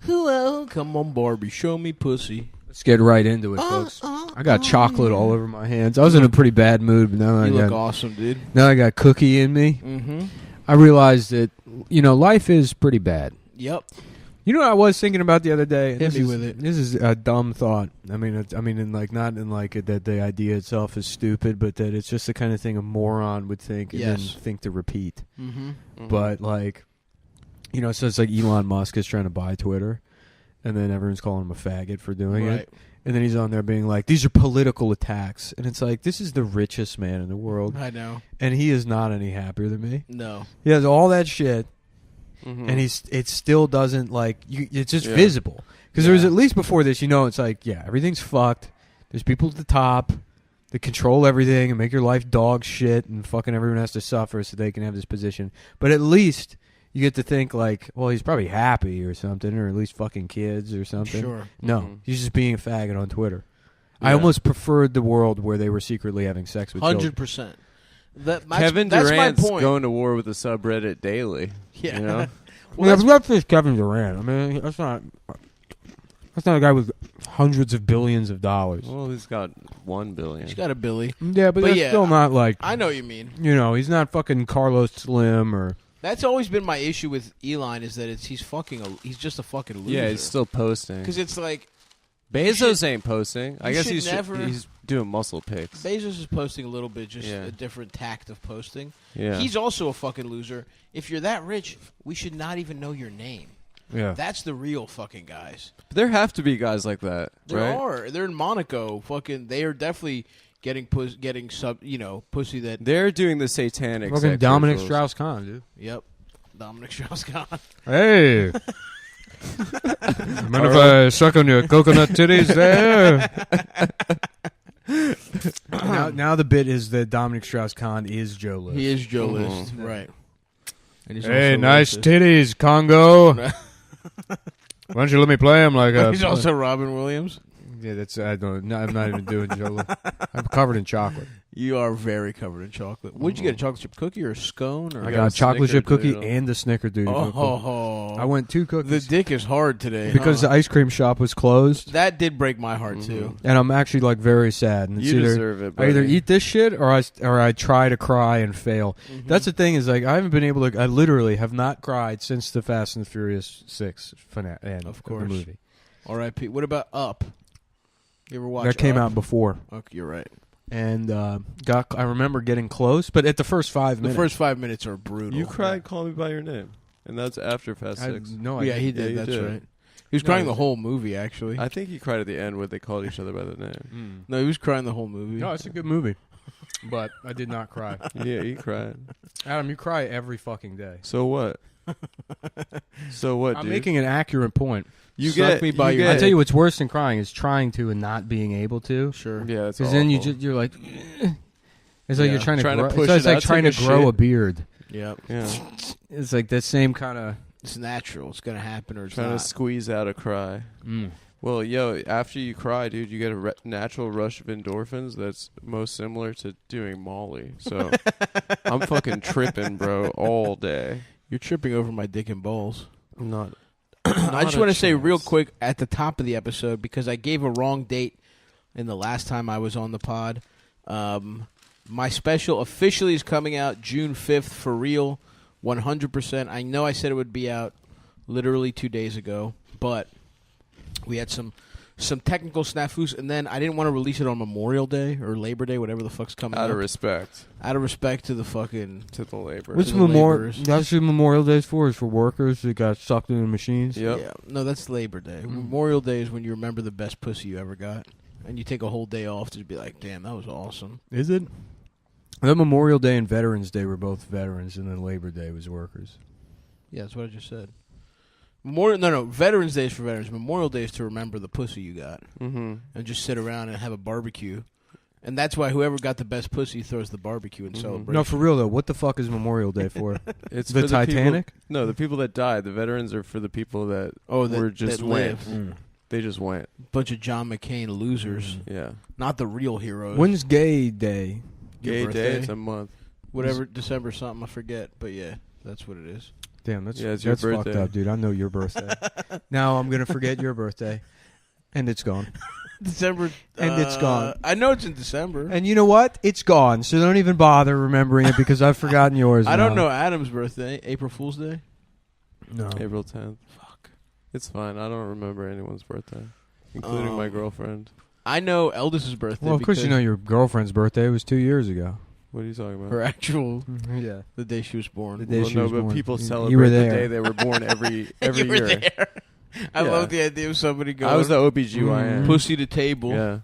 Hello. Come on, Barbie. Show me pussy. Let's get right into it, folks. I got chocolate all over my hands. I was in a pretty bad mood, but now you look awesome, dude. Now I got cookie in me. Mm-hmm. I realized that, life is pretty bad. Yep. You know what I was thinking about the other day? Hit me with it. This is a dumb thought. I mean, not that the idea itself is stupid, but that it's just the kind of thing a moron would think and then think to repeat. Mm-hmm. Mm-hmm. But so it's like Elon Musk is trying to buy Twitter, and then everyone's calling him a faggot for doing it. And then he's on there being like, these are political attacks. And it's like, this is the richest man in the world. I know. And he is not any happier than me. No. He has all that shit. Mm-hmm. And it still doesn't, it's just visible. Because there was, at least before this, it's like, everything's fucked. There's people at the top that control everything and make your life dog shit, and fucking everyone has to suffer so they can have this position. But at least you get to think well, he's probably happy or something, or at least fucking kids or something. Sure. No, he's just being a faggot on Twitter. Yeah. I almost preferred the world where they were secretly having sex with 100%. Kevin Durant's going to war with the subreddit daily. Yeah. That's just Kevin Durant. I mean, that's not a guy with hundreds of billions of dollars. Well, he's got $1 billion. He's got a Billy. Yeah, but that's still not like... I know what you mean. He's not fucking Carlos Slim or... That's always been my issue with Elon, is that he's just a fucking loser. Yeah, he's still posting. Because it's like... Bezos ain't posting. I guess he's doing muscle pics. Bezos is posting a little bit, just a different tact of posting. Yeah. He's also a fucking loser. If you're that rich, we should not even know your name. Yeah. That's the real fucking guys. But there have to be guys like that, There right? are. They're in Monaco. Fucking, they are definitely getting pussy that... They're doing the satanic fucking sex Dominic rituals. Strauss-Kahn, dude. Yep. Dominic Strauss-Kahn. Hey. Mind if I suck on your coconut titties there? now the bit is that Dominic Strauss-Kahn is Joe List. He is Joe List, right. And he's hey, also nice racist. titties, Congo. Why don't you let me play him like a... He's also Robin Williams. Yeah, I'm not even doing Joe List. I'm covered in chocolate. You are very covered in chocolate. Would you get, a chocolate chip cookie or a scone? Or I got a chocolate chip cookie and the Snickerdoodle cookie. I went 2 cookies. The dick is hard today. Because the ice cream shop was closed. That did break my heart, too. And I'm actually, very sad. And you deserve it, buddy. I either eat this shit or I try to cry and fail. Mm-hmm. That's the thing is, I haven't been able to... I literally have not cried since the Fast and the Furious 6 finale. Of course. The movie. R.I.P. What about Up? You ever watch That came Up? out before. Okay, you're right. And I remember getting close, but at the first 5 minutes... The first 5 minutes are brutal. You cried Call Me By Your Name. And that's after Fast 6. Yeah, he did. That's did. right. He was crying the whole movie, actually. I think he cried at the end when they called each other by the name. No, he was crying the whole movie. No, it's a good movie. But I did not cry. Yeah, he cried. Adam, you cry every fucking day. So what? So what, I'm dude? making an accurate point. Suck me by your I head. tell you what's worse than crying is trying to and not being able to. Sure. Yeah, that's because then you're like, it's like you're trying to grow. push It's it like out, trying to take a grow shit. a beard. Yep. Yeah. It's like that same kind of. It's natural. It's going to happen or it's Trying not. to squeeze out a cry. Well, after you cry, dude, you get a natural rush of endorphins that's most similar to doing Molly. So I'm fucking tripping, bro, all day. You're tripping over my dick and balls. I'm not. I just want to say real quick at the top of the episode, because I gave a wrong date in the last time I was on the pod. My special officially is coming out June 5th for real, 100%. I know I said it would be out literally 2 days ago, but we had some technical snafus, and then I didn't want to release it on Memorial Day or Labor Day, whatever the fuck's coming Out up. of respect. Out of respect to the fucking... To the labor. What's To the laborers. That's what Memorial Day is for? Is for workers that got sucked into the machines? Yep. Yeah, no, that's Labor Day. Memorial Day is when you remember the best pussy you ever got, and you take a whole day off to be like, damn, that was awesome. Is it? The Memorial Day and Veterans Day were both veterans, and then Labor Day was workers. Yeah, that's what I just said. Veterans Day is for veterans. Memorial Day is to remember the pussy you got, and just sit around and have a barbecue. And that's why whoever got the best pussy throws the barbecue in celebration. No, for real though, what the fuck is Memorial Day for? It's the for Titanic? The people, no, the people that died. The veterans are for the people that that went. live. They just went. Bunch of John McCain losers. Yeah. Not the real heroes. When's Gay Day? Gay birthday? Day, it's a month. Whatever, December something, I forget. But yeah, that's what it is. Damn, that's it's your fucked birthday. up, dude. I know your birthday. Now I'm gonna forget your birthday, and it's gone. December, and it's gone. I know it's in December. And you know what? It's gone. So don't even bother remembering it because I've forgotten yours. I don't now. know Adam's birthday. April Fool's Day. No. April 10th. Fuck. It's fine. I don't remember anyone's birthday, including my girlfriend. I know Eldest's birthday. Well, of course you know your girlfriend's birthday was 2 years ago. What are you talking about? her actual Yeah. the day she was born. The day Well, she no, was but born. people You celebrate were the there. day they were born every You were year. there. I Yeah. love the idea of somebody going. I was the OBGYN. pussy to table. Yeah.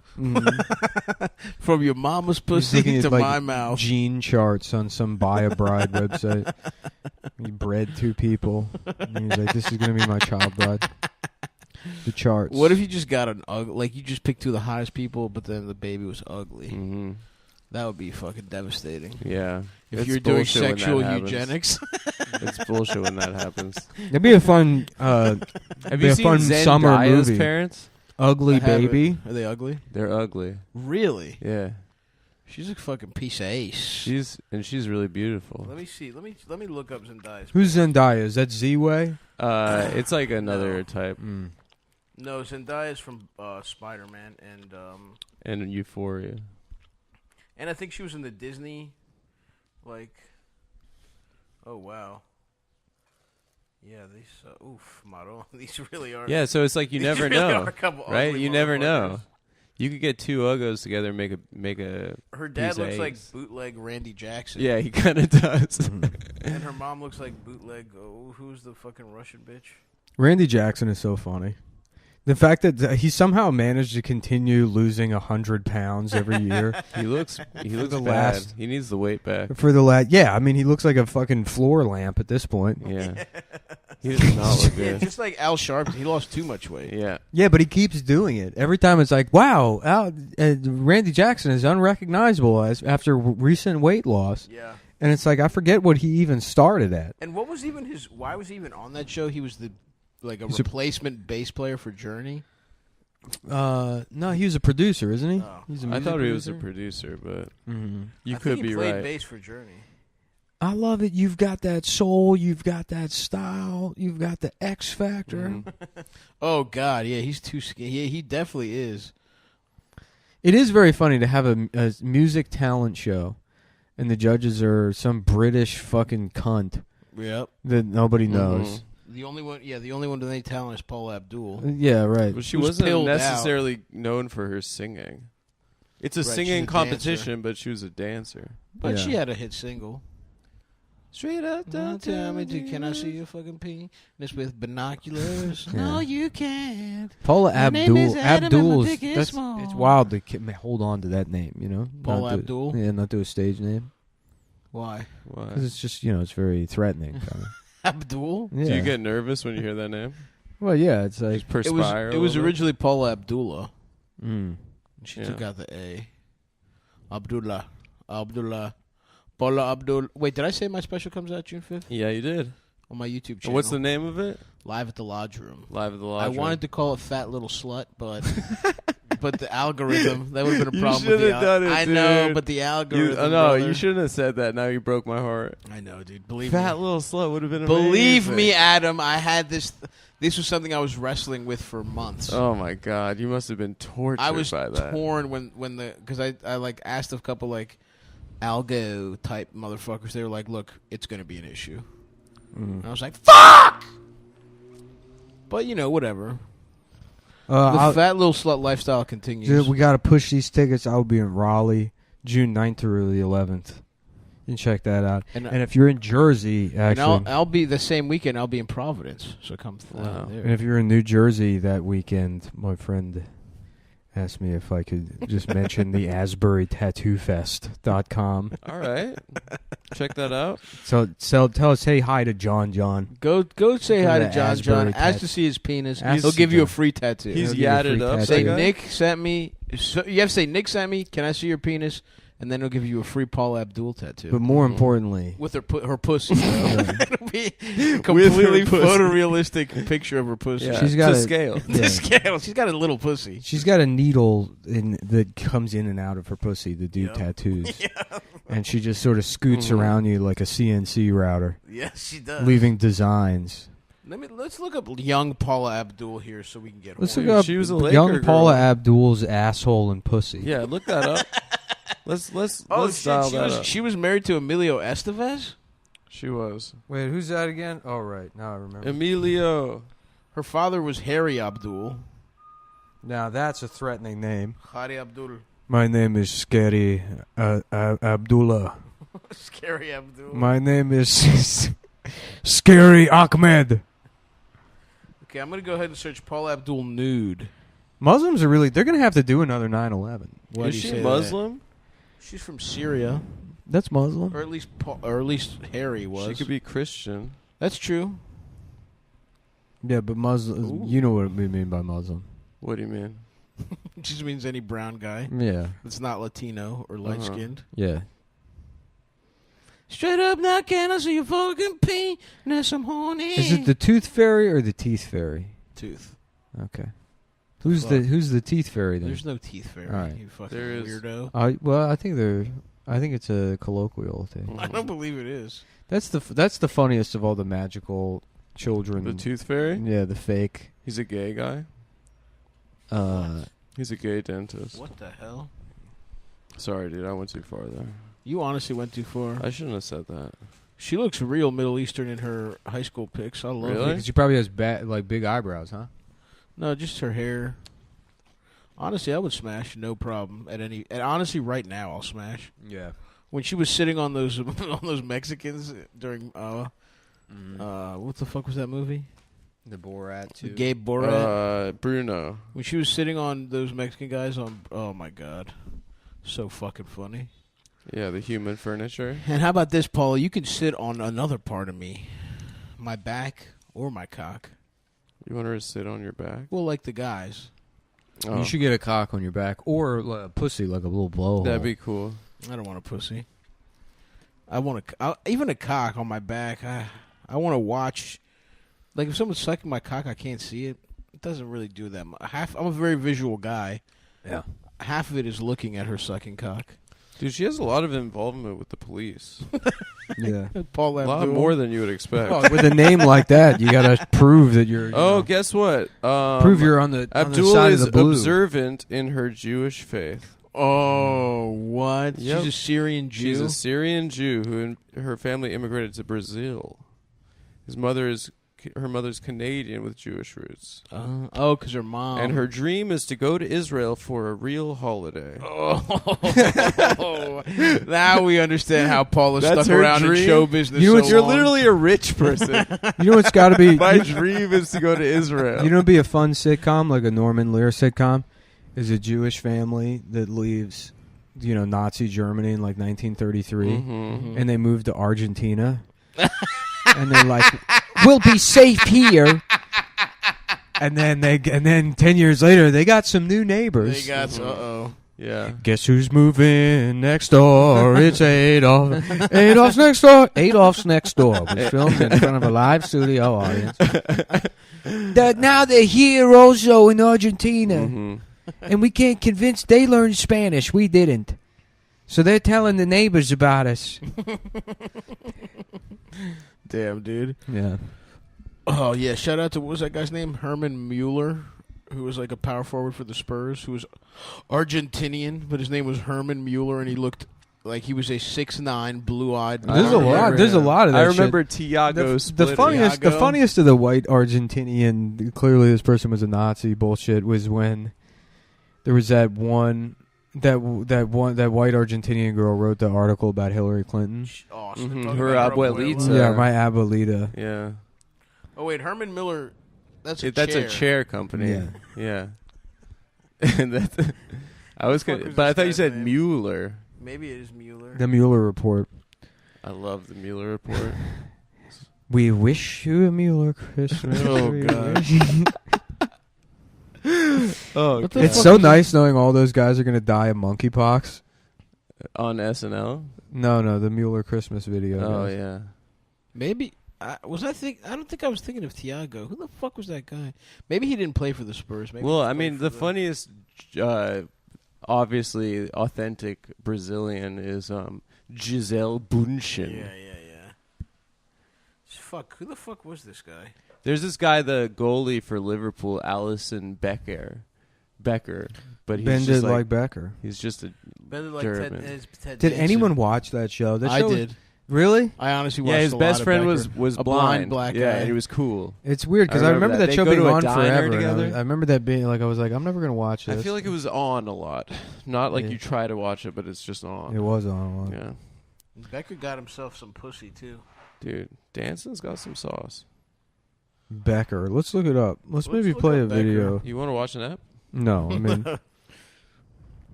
From your mama's He's pussy looking to at, like, my mouth. Gene charts on some buy a bride website. He bred 2 people. And he's like, this is going to be my child bride. The charts. What if you just got an ugly, like you just picked 2 of the hottest people, but then the baby was ugly? Mm-hmm. That would be fucking devastating. Yeah. If It's you're doing bullshit when that sexual happens. eugenics. It's bullshit when that happens. It'd be a fun, Have be you a seen fun summer Zendaya's movie. parents? Ugly I haven't. baby. Are they ugly? They're ugly. Really? Yeah. She's a fucking piece of ace. She's really beautiful. Let me see. Let me look up Zendaya's. Who's Zendaya? Is that Z-Way? It's like another No. type. No, Zendaya's from Spider-Man And Euphoria. and I think she was in the Disney, like. Oh wow. Yeah, these oof, model. These really are. Yeah, so it's like you these never really know, are a couple right? ugly You never know. motherfuckers. You could get 2 uggos together and make a. Her dad piece of looks like ace. bootleg Randy Jackson. Yeah, he kind of does. And her mom looks like bootleg. Who's the fucking Russian bitch? Randy Jackson is so funny. The fact that he somehow managed to continue losing 100 pounds every year he looks the bad. last- He needs the weight back. for the last. Yeah, I mean, he looks like a fucking floor lamp at this point. Yeah. He does not look Yeah, good. just like Al Sharpton. He lost too much weight. Yeah. Yeah, but he keeps doing it. Every time it's like, wow, Randy Jackson is unrecognizable after recent weight loss. Yeah. And it's like, I forget what he even started at. And what was even his? Why was he even on that show? He was a He's a- replacement bass player for Journey. No, he was a producer, isn't he? Oh. He's a I music thought he was a producer. producer, but Mm-hmm. you I could think he be played right. bass for Journey. I love it. You've got that soul. You've got that style. You've got the X factor. Mhm. Oh God, yeah, he's too skinny. He definitely is. It is very funny to have a music talent show, and the judges are some British fucking cunt Yep. that nobody knows. The only one with any talent is Paula Abdul. Yeah, right. But she Who's wasn't pilled necessarily known for her singing. It's a Right, she's singing a competition, but she was a dancer. But Yeah. she had a hit single. Straight up, Don't tell me, can I see your fucking penis with binoculars? Yeah. No, you can't. Paula My name is Abdul. Adam and my Abdul's. dick is That's small. it's wild to hold on to that name. You know, Paula Not to- Abdul? Yeah, not to a stage name Why? Why? because it's just it's very threatening. Kind of. Abdul? Yeah. Do you get nervous when you hear that name? Well, yeah, it's like. Just perspire. It was originally Paula Abdullah. Mm. She Yeah. took out the A. Abdullah. Paula Abdul. Wait, did I say my special comes out June 5th? Yeah, you did. On my YouTube And channel. what's the name of it? Live at the Lodge Room. Live at the Lodge I Room. wanted to call it Fat Little Slut, but but the algorithm, that would have been a You problem with should the have done it, I know, dude. but the You, algorithm. no, brother. you shouldn't have said that. Now you broke my heart. I know, dude. Believe Fat me. little slut would have been Believe amazing. me, Adam, I had this. This was something I was wrestling with for months. Oh my god, you must have been tortured I was by that. torn when the because I like asked a couple like algo type motherfuckers. They were like, "Look, it's going to be an issue." And I was like, "Fuck!" But whatever. The fat little slut lifestyle continues. We got to push these tickets. I'll be in Raleigh, June 9th through the 11th. You can check that out. And, And if you're in Jersey, and actually, I'll be the same weekend. I'll be in Providence, so come fly Wow. there. and if you're in New Jersey that weekend, my friend asked me if I could just mention the AsburyTattooFest.com. All right, check that out. So tell us, hey hi to John. Go say Go hi to to John. Asbury Ask to see his penis. Ask He'll to give you a John. free tattoo. He's He'll give you a yadded free up. tattoo. Say that guy? Nick sent me. So you have to say Nick sent me. Can I see your penis? and then he'll give you a free Paula Abdul tattoo. But more importantly, with her pussy. It'll be a completely photorealistic picture of her pussy. Yeah. she's got to a scale. To scale. She's got a little pussy. She's got a needle that comes in and out of her pussy to do Yep. tattoos. And she just sort of scoots around you like a CNC router, Yes, she does. leaving designs. Let's look up young Paula Abdul here so we can get. Let's horny. look up She was a Laker young girl. Paula Abdul's asshole and pussy. Yeah, look that up. Let's Oh dial shit! that up. She was married to Emilio Estevez. She was. Wait, who's that again? Oh, right. Now I remember. Emilio. Her father was Harry Abdul. Now that's a threatening name. Harry Abdul. My name is Scary Abdullah. Scary Abdul. My name is Scary Ahmed. Okay, I'm gonna go ahead and search Paula Abdul nude. Muslims are really—they're gonna have to do another 9/11. Why Is do you she say that? Muslim? She's from Syria, That's Muslim. or at least Harry was. She could be Christian. That's true. Yeah, but Muslim. Ooh. You know what we mean by Muslim. What do you mean? It just means any brown guy Yeah, that's not Latino or light skinned. yeah. Straight up, now can I see your fucking penis? I'm horny. Is it the tooth fairy or the teeth fairy? tooth? Okay. Who's Fuck. Who's the teeth fairy then? There's no teeth fairy. All right. You fucking There is. weirdo. Well, I think it's a colloquial thing. I don't believe it is. That's the funniest of all the magical children. The Tooth Fairy? Yeah, the fake. He's a gay guy. He's a gay dentist. What the hell? Sorry, dude. I went too far there. You honestly went too far. I shouldn't have said that. She looks real Middle Eastern in her high school pics. I love Really? it. She probably has big eyebrows, huh? No, just her hair. Honestly, I would smash, no problem. And honestly, right now, I'll smash. Yeah. When she was sitting on those on those Mexicans during what the fuck was that movie? The Borat too. Gabe Borat. Bruno. When she was sitting on those Mexican guys on, oh my god, so fucking funny. Yeah, the human furniture. And how about this, Paula? You can sit on another part of me, my back or my cock. You want her to sit on your back? Well, like the guys. Oh, You should get a cock on your back or a pussy, like a little blowhole. that'd be cool. I don't want a pussy. I want even a cock on my back. I want to watch. Like if someone's sucking my cock, I can't see it. It doesn't really do that much. I'm a very visual guy. Yeah. Half of it is looking at her sucking cock. Dude, she has a lot of involvement with the police. Yeah. Paul A lot Abdul. more than you would expect. Well, with a name like that, you gotta prove that you're. Guess what? Prove you're on the Abdul side is of the blue. observant in her Jewish faith. Oh, what? Yep. She's a Syrian Jew. She's a Syrian Jew who her family immigrated to Brazil. Her mother's Canadian with Jewish roots. Because her mom. And her dream is to go to Israel for a real holiday. Oh, now we understand how Paula That's stuck her around in dream? show business. You know so what, You're long. literally a rich person. You know what's got to be. My dream is to go to Israel. You know, what'd be a fun sitcom, like a Norman Lear sitcom, is a Jewish family that leaves, Nazi Germany in like 1933, Mm-hmm. and they move to Argentina, and they're like, "We'll be safe here." And then 10 years later, they got some new neighbors. They got uh-oh. Yeah. Guess who's moving next door? It's Adolf. Adolf's next door. Adolf's next door was filmed in front of a live studio audience. Now they're here also in Argentina. Mm-hmm. And we can't convince they learned Spanish. We didn't. So they're telling the neighbors about us. Damn, dude. Yeah. Oh, yeah. Shout out to, what was that guy's name? Herman Mueller, who was like a power forward for the Spurs, who was Argentinian, but his name was Herman Mueller, and he looked like he was a 6'9", blue-eyed. There's a lot of that I remember shit. Tiago The splitting. funniest of the white Argentinian, clearly this person was a Nazi bullshit, was when there was that white Argentinian girl wrote the article about Hillary Clinton. Oh, so Mhm. talking Her about abuelita. Yeah, my abuelita. Yeah. Oh, wait, Herman Miller, that's a That's chair. a chair company. Yeah. Yeah. And that's, I was fuck gonna, was but I this thought you guy's said name? Mueller. Maybe it is Mueller. The Mueller report. I love the Mueller report. We wish you a Mueller Christmas. Oh, We God. wish- Oh, What the It's fuck so is nice knowing all those guys are going to die of monkeypox. On SNL? No, the Mueller Christmas video. Oh, guys. yeah. Maybe I don't think I was thinking of Thiago. Who the fuck was that guy? Maybe he didn't play for the Spurs. Maybe Well, he I played mean, for the funniest, obviously authentic Brazilian is Gisele Bündchen. Yeah. Fuck, who the fuck was this guy? There's this guy, the goalie for Liverpool, Alisson Becker, but he's Bended just like Becker. He's just a Better like German. Ted Did Danson. anyone watch that show? That I show did. Really? I honestly watched. Yeah, his a best lot of friend Becker. was a blind black yeah, guy. and he was cool. It's weird because I I remember remember that. that show They go being to a on diner forever. and together? I remember that being like, I was like, I'm never gonna watch this. I feel like it was on a lot. Not like Yeah. you try to watch it, but it's just on. It was on a lot. Yeah. Becker got himself some pussy too. Dude, Danson's got some sauce. Becker. Let's look it up. Let's maybe look play up a Becker. video. You want to watch an app? No, I mean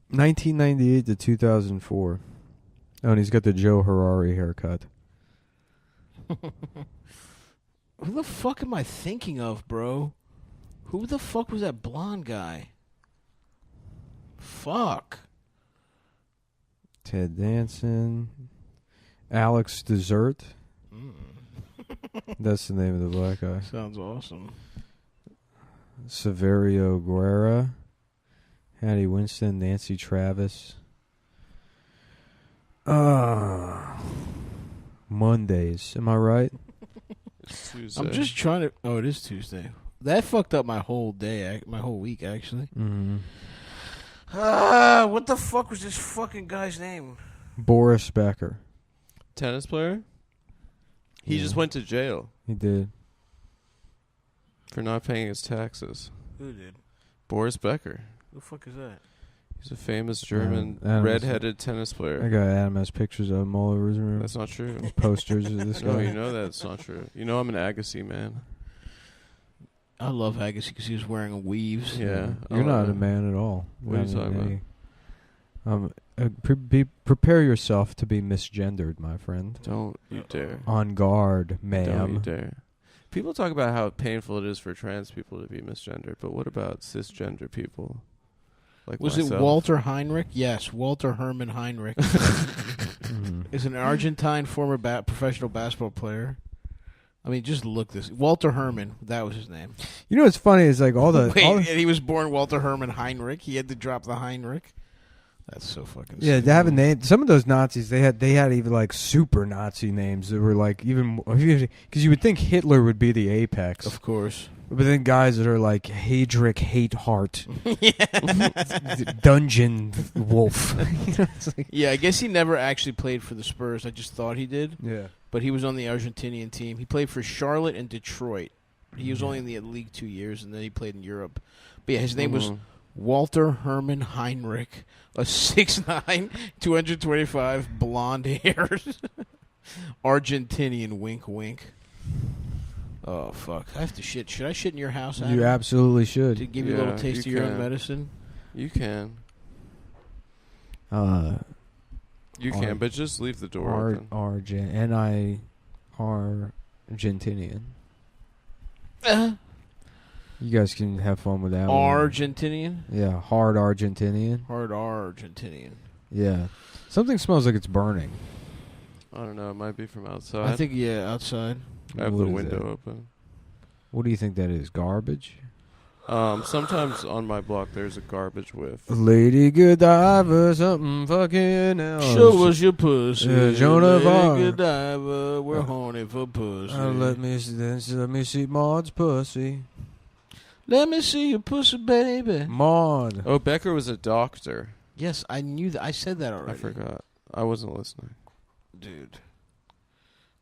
1998 to 2004. Oh, and he's got the Joe Harari haircut. Who the fuck am I thinking of, bro? Who the fuck was that blonde guy? Fuck. Ted Danson. Alex Dessert. That's the name of the black guy. Sounds awesome. Severio Guerra. Hattie Winston. Nancy Travis. Mondays. Am I right? It's Tuesday. I'm just trying to. Oh, it is Tuesday. That fucked up my whole day, my whole week, actually. Mm-hmm. What the fuck was this fucking guy's name? Boris Becker. Tennis player? He Yeah. just went to jail He did. for not paying his taxes. Who did? Boris Becker. Who the fuck is that? He's a famous German Adam is- red-headed tennis I player. got Adam has pictures of him all over his room. That's not true. Posters of this No, guy. you know that's not true. You know I'm an Agassi man. I love Agassi because he was wearing weaves. Yeah. You're I not love a it. man at all. What are you talking Prepare yourself to be misgendered, my friend. Don't you dare. On guard, Don't you ma'am. dare. People talk about how painful it is for trans people to be misgendered, but what about cisgender people? Like Was myself? it Walter Heinrich? Yes, Walter Herman Heinrich Mhm. is an Argentine former professional basketball player. I mean, just look this. Walter Herman, that was his name. You know what's funny is like all the Wait, all and the- he was born Walter Herman Heinrich. He had to drop the Heinrich. That's so fucking. yeah, stupid. they have a name. Some of those Nazis they had even like super Nazi names that were like even because you would think Hitler would be the apex, Of course. but then guys that are like Heydrich Hateheart, Dungeon Wolf. You know, it's like, Yeah, I guess he never actually played for the Spurs. I just thought he did. yeah. But he was on the Argentinian team. He played for Charlotte and Detroit. He was only in the league 2 years, and then he played in Europe. But yeah, his name was Walter Herman Heinrich, a 6'9", 225, blonde-haired Argentinian wink wink. Oh, fuck. I have to shit. Should I shit in your house, Adam? You absolutely should. To give you a little Yeah, taste of you your own can. medicine? You can. You Ar- can, but just leave the door open. Argentinian. You guys can have fun with that one. Argentinian? Yeah, hard Argentinian. Hard Argentinian. Yeah. Something smells like it's burning. I don't know. It might be from outside. I think, yeah, outside. I have What the is window that? open. What do you think that is? Garbage? Sometimes on my block there's a garbage whiff. Lady Godiva, something fucking else. Show us your pussy. Joan of Arc. Lady Godiva, we're horny for pussy. Let me see Maud's pussy. Let me see your pussy, baby. Maud. Oh, Becker was a doctor. Yes, I knew that. I said that already. I forgot. I wasn't listening. Dude.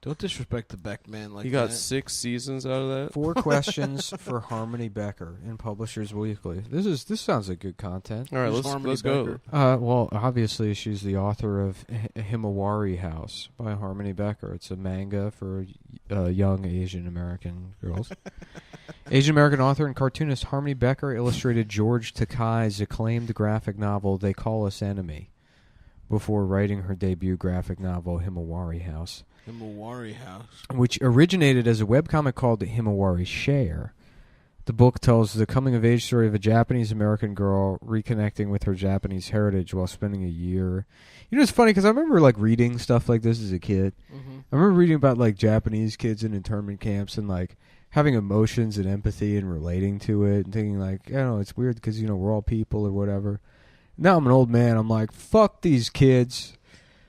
Don't disrespect the Beck man like He got that. 6 seasons out of that. 4 questions for Harmony Becker in Publishers Weekly. This sounds like good content. All right, Who's let's Harmony go. Becker? Well, obviously she's the author of Himawari House by Harmony Becker. It's a manga for young Asian American girls. Asian American author and cartoonist Harmony Becker illustrated George Takei's acclaimed graphic novel They Call Us Enemy before writing her debut graphic novel Himawari House, The Mawari House. which originated as a webcomic called Himawari Share. The book tells the coming-of-age story of a Japanese-American girl reconnecting with her Japanese heritage while spending a year. You know, it's funny because I remember like reading stuff like this as a kid. Mm-hmm. I remember reading about like Japanese kids in internment camps and like having emotions and empathy and relating to it and thinking like, it's weird because, we're all people or whatever. Now I'm an old man. I'm like, fuck these kids.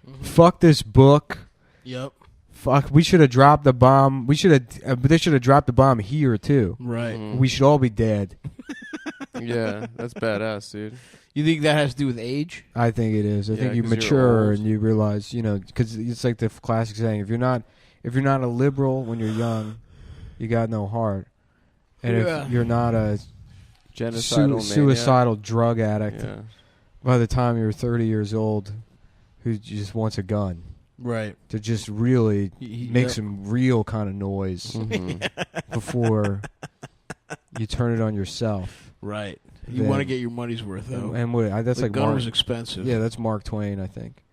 Mm-hmm. Fuck this book. Yep. Fuck, we should have dropped the bomb. They should have dropped the bomb here, too. Right. Mhm. We should all be dead. Yeah, that's badass, dude. You think that has to do with age? I think it is. I Yeah, think you 'cause you're mature old. and you realize, because it's like the classic saying, if you're not a liberal when you're young, you got no heart. And if you're not a Genocidal suicidal drug addict Yeah. by the time you're 30 years old who just wants a gun Right. to just really make Yep. some real kind of noise Mhm. before you turn it on yourself. Right. You Then- want to get your money's worth, though. And that's the like gun Mark, was expensive. yeah, that's Mark Twain, I think.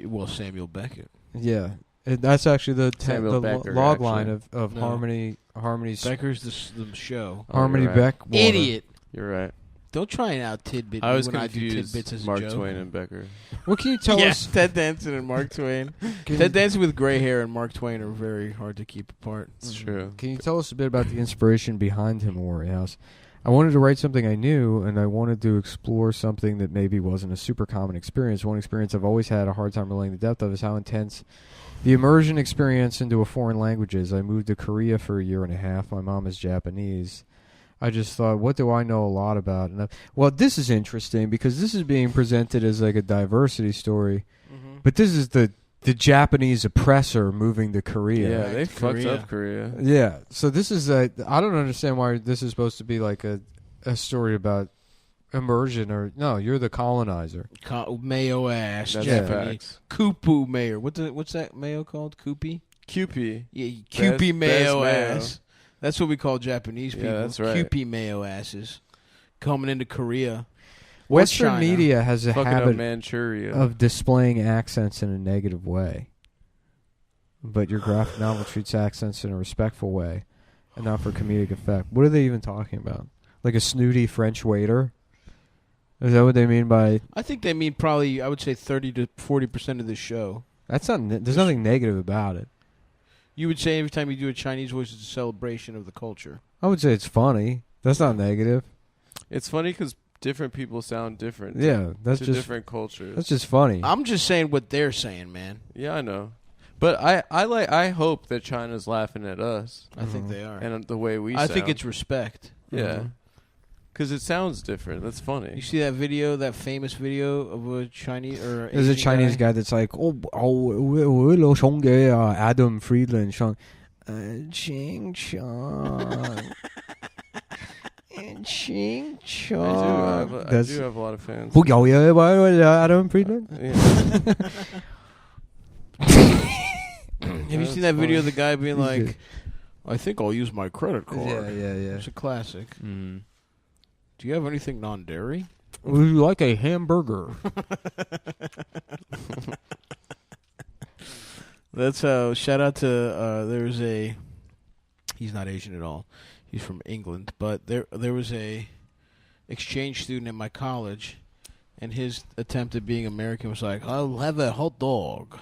Well, Samuel Beckett. Yeah. That's actually the Samuel Becker, log actually. line of No. Harmony's Becker's the show. Harmony you're right. Beck water. Idiot. You're right. Don't try and out tidbit I me was when I do confused. tidbits as Mark a joke. Twain and Becker. What can you tell Yeah, us? Ted Danson and Mark Twain. Ted Danson with gray hair and Mark Twain are very hard to keep apart. It's true. Can you tell us a bit about the inspiration behind Himawari House? I wanted to write something I knew, and I wanted to explore something that maybe wasn't a super common experience. One experience I've always had a hard time relating the depth of is how intense the immersion experience into a foreign language is. I moved to Korea for a year and a half. My mom is Japanese. I just thought, what do I know a lot about? And well, this is interesting because this is being presented as like a diversity story, but this is the Japanese oppressor moving to Korea. Yeah, they to fucked Korea. up Korea. Yeah, so this is I don't understand why this is supposed to be like a story about immersion or no, you're the colonizer. Mayo ass. That's Japanese. facts. Kupu mayo. What's that mayo called? Kupi? Kewpie. Yeah, Kewpie mayo best mayo. ass. That's what we call Japanese people. Yeah, that's right. Kewpie mayo asses. Coming into Korea. Western China. media has a Fucking up habit Manchuria. of displaying accents in a negative way. But your graphic novel treats accents in a respectful way and not for comedic effect. What are they even talking about? Like a snooty French waiter? Is that what they mean by... I think they mean probably, I would say 30 to 40% of the show. That's not. There's nothing negative about it. You would say every time you do a Chinese voice, it's a celebration of the culture. I would say it's funny. That's not negative. It's funny because different people sound different. Yeah, that's to just different cultures. that's just funny. I'm just saying what they're saying, man. Yeah, I know. But I hope that China's laughing at us I think they are. and the way we I sound. think it's respect. Yeah. Because it sounds different. That's You funny. see that video, that famous video of a Chinese or There's a Asian Chinese guy that's like, Adam Friedland, Ching Chong. Ching I Chong. do have a lot of fans. Adam Friedland? Yeah. Have you seen that video of the guy being He's like, good. I think I'll use my credit card. Yeah. It's a classic. Mm. Do you have anything non-dairy? Would you like a hamburger? That's how. Shout out to there's a. He's not Asian at all. He's from England, but there was a exchange student at my college, and his attempt at being American was like, "I'll have a hot dog,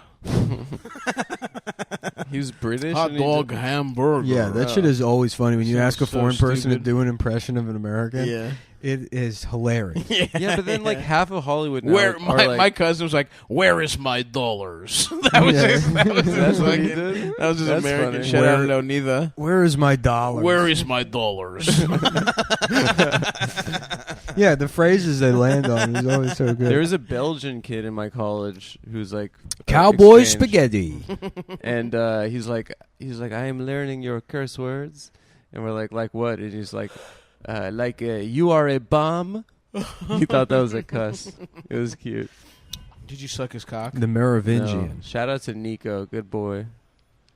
He was British. hot and he dog did- Oh, hamburger." Yeah, that shit is always funny when you So- ask a so foreign person to stupid. do an impression of an American. Yeah. It is hilarious. Yeah, but then like half of Hollywood now Where are my like, my cousin was like, "Where is my dollars?" That was Yeah. his. That was his That's what he fucking- did? That was his That's American. funny. Shout out Where- to Onitha. Where is my dollar? Where is my dollars? Yeah, the phrases they land on is always so good. There was a Belgian kid in my college who's like Cowboy exchange, spaghetti. and he's like I am learning your curse words, and we're like what? And he's like you are a bomb. He thought that was a cuss. It was cute. Did you suck his cock? The Merovingian. No. Shout out to Nico, good boy.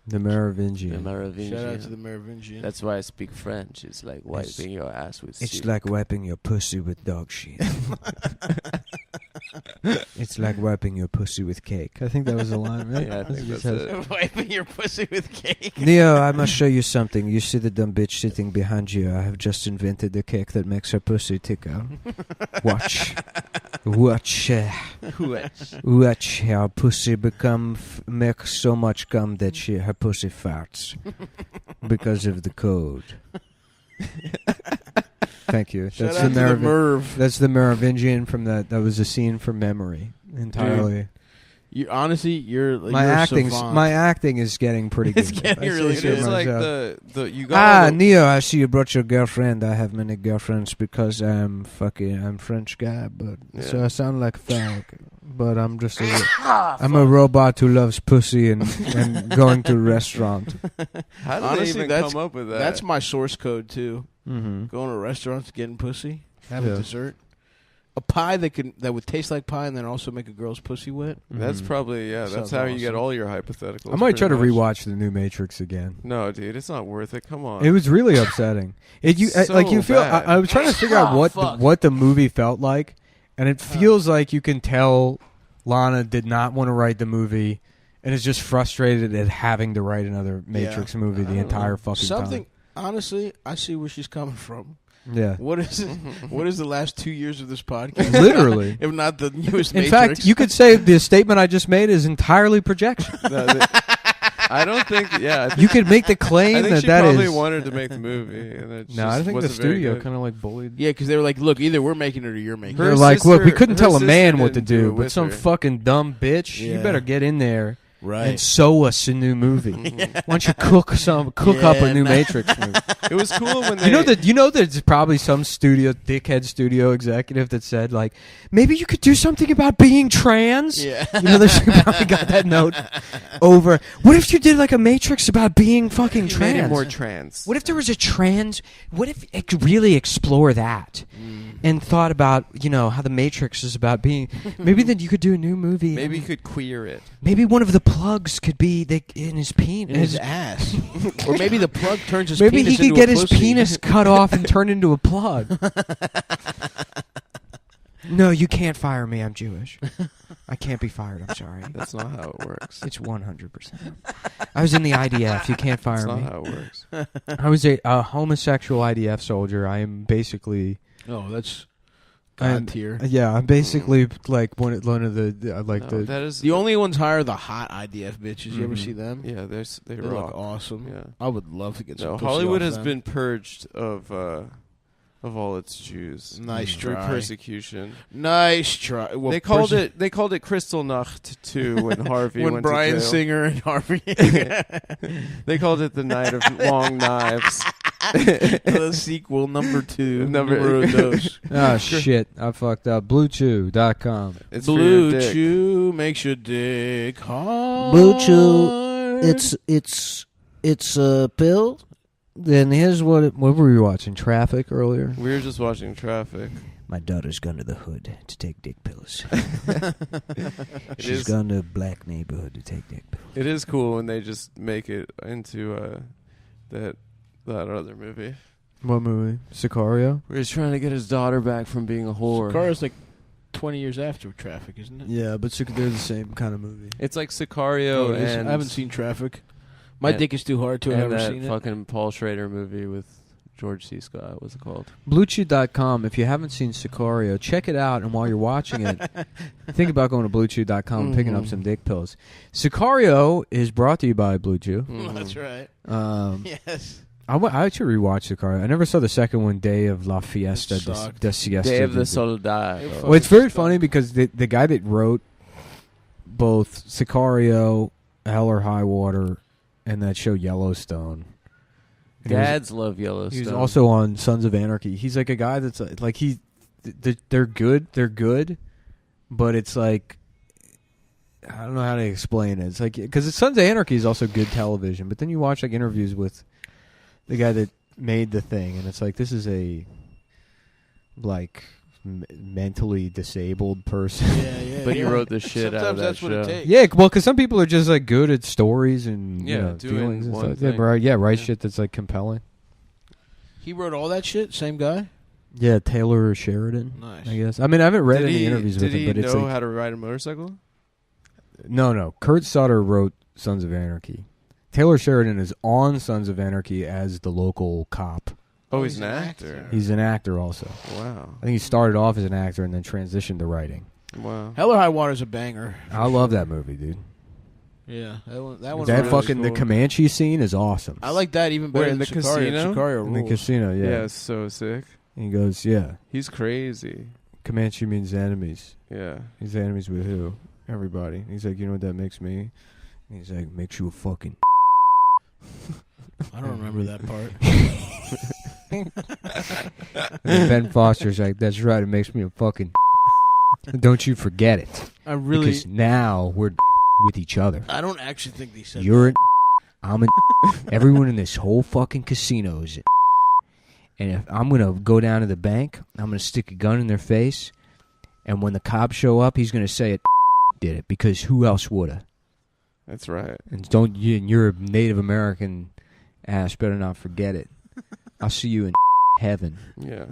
The Merovingian. The Merovingian. Shout out to the Merovingian. That's why I speak French. It's like wiping your ass with It's soup. like wiping your pussy with dog shit. It's like wiping your pussy with cake. I think that was the line, right? Yeah, I think that's it. Wiping your pussy with cake. Neo, I must show you something. You see the dumb bitch sitting behind you? I have just invented the cake that makes her pussy tickle. Watch. Watch her pussy make so much cum that her pussy farts because of the code. Thank you. Shout out to the Merv. That's the Merovingian from that. That was a scene from memory entirely. Dude, honestly, you're my you're acting. savant. My acting is getting pretty good. It's getting really It good. is like the you got Neo, I see you brought your girlfriend. I have many girlfriends because I'm French guy, but so I sound like a fag. But I'm just I'm a robot who loves pussy and going to a restaurant. How did Honestly, they even come up with that? That's my source code too. Mm-hmm. Going to restaurants, getting pussy, having dessert, a pie that would taste like pie, and then also make a girl's pussy wet. That's probably that's Sounds how you get awesome. all your hypotheticals. I might try to pretty much. rewatch the new Matrix again. No, dude, it's not worth it. Come on. It was really upsetting. You feel. bad. I was trying to figure out what the movie felt like, and it feels like you can tell Lana did not want to write the movie, and is just frustrated at having to write another Matrix movie the entire fucking time. Honestly, I see where she's coming from. Yeah. What is it? What is the last 2 years of this podcast? Literally. If not the newest In Matrix. fact, you could say the statement I just made is entirely projection. I don't think. Yeah, I think, You could make the claim I think that she that probably is. wanted to make the movie. And it No, I just think the wasn't very studio good. kind of like bullied. Yeah, because they were like, look, either we're making it or you're making They're it. like, look, we sister- couldn't her tell a man sister what to didn't do it do, but with some her. fucking dumb bitch, you Yeah. better get in there Right. and sew us a new movie. Why don't you cook up a new Matrix movie? It was cool when they. You know there's probably some dickhead studio executive that said like, maybe you could do something about being trans. Yeah. You know, they probably got that note over. What if you did like a Matrix about being fucking Made it trans? more trans. What if there was a trans? What if it could really explore that and thought about how the Matrix is about being? Maybe then you could do a new movie. Maybe you could queer it. Maybe one of the plugs could be in his penis. In his ass. Or maybe the plug turns his Maybe penis he could into get a his pussy. penis cut off and turn into a plug. No, you can't fire me. I'm Jewish. I can't be fired. I'm sorry. That's not how it works. It's 100%. I was in the IDF. You can't fire That's me. not how it works. I was a homosexual IDF soldier. I am basically. Oh, that's I'm- God tier. Yeah, I'm basically like one of the That is The only ones hire the hot IDF bitches. You ever see them? Yeah, they They rock. look awesome. Yeah. I would love to get some No, pussy Hollywood off has them. been purged of all its Jews. Nice through try. persecution. Nice try. Well, They called it Kristallnacht too when Harvey when went Bryan to jail. Singer and Harvey. They called it the Night of Long Knives. The sequel number 2. Number- dos. Oh shit! I fucked up. BlueChew.com. It's for your Blue dick. Chew makes your dick hard. Blue Chew, it's a pill. Then here's what were we watching? Traffic earlier. We were just watching Traffic. My daughter's gone to the hood to take dick pills. It She's is- gone to a black neighborhood to take dick pills. It is cool when they just make it into that other movie. What movie? Sicario. Where he's trying to get his daughter back from being a whore. Sicario's like 20 years after Traffic, isn't it? Yeah, but they're the same kind of movie. It's like Sicario it is? and I haven't seen Traffic. My and- dick is too hard to. I've and never that seen it. fucking Paul Schrader movie with George C. Scott. What's it called? BlueChew.com. If you haven't seen Sicario, check it out. And while you're watching it, think about going to BlueChew.com and picking up some dick pills. Sicario is brought to you by Blue Chew. That's right. Yes. I should rewatch Sicario. I never saw the second one, Day of la Fiesta It sucked. de Siesta. Day of the Soldado. Well, it's very funny because the guy that wrote both Sicario, Hell or High Water, and that show Yellowstone. And Dads love Yellowstone. He was also on Sons of Anarchy. He's like a guy that's like they're good, but it's like I don't know how to explain it. It's like because Sons of Anarchy is also good television, but then you watch like interviews with the guy that made the thing, and it's like this is a like mentally disabled person. Yeah. But he wrote the shit out of Sometimes that that's what it show. takes. Yeah, well, because some people are just like good at stories and Yeah, doing feelings and one stuff. thing. Write Yeah. shit that's like compelling. He wrote all that shit. Same guy. Yeah, Taylor Sheridan. Nice. I guess. I mean, I haven't read Did any he- interviews with him, but Did it's he know like, how to ride a motorcycle? no. Kurt Sutter wrote Sons of Anarchy. Taylor Sheridan is on Sons of Anarchy as the local cop. Oh, he's an actor. He's an actor also. Wow. I think he started off as an actor and then transitioned to writing. Wow. Hell or High Water's a banger. I love that movie, dude. Yeah, that one. That really fucking cool. the Comanche scene is awesome. I like that even better Where, than in the Sicario. casino? Sicario In the rules. casino, yeah. Yeah, it's so sick. And he goes, yeah. He's crazy. Comanche means enemies. Yeah. He's enemies with who? Everybody. He's like, you know what that makes me? And he's like, makes you a fucking. I don't remember that part. And Ben Foster's like, that's right, it makes me a fucking. Don't you forget it. I really. Because now we're with each other. I don't actually think they said You're that. I'm an everyone in this whole fucking casino is and if I'm gonna go down to the bank, I'm gonna stick a gun in their face, and when the cops show up, he's gonna say it did it because who else woulda? That's right. And don't you? And you're a Native American ass. Better not forget it. I'll see you in heaven Yeah.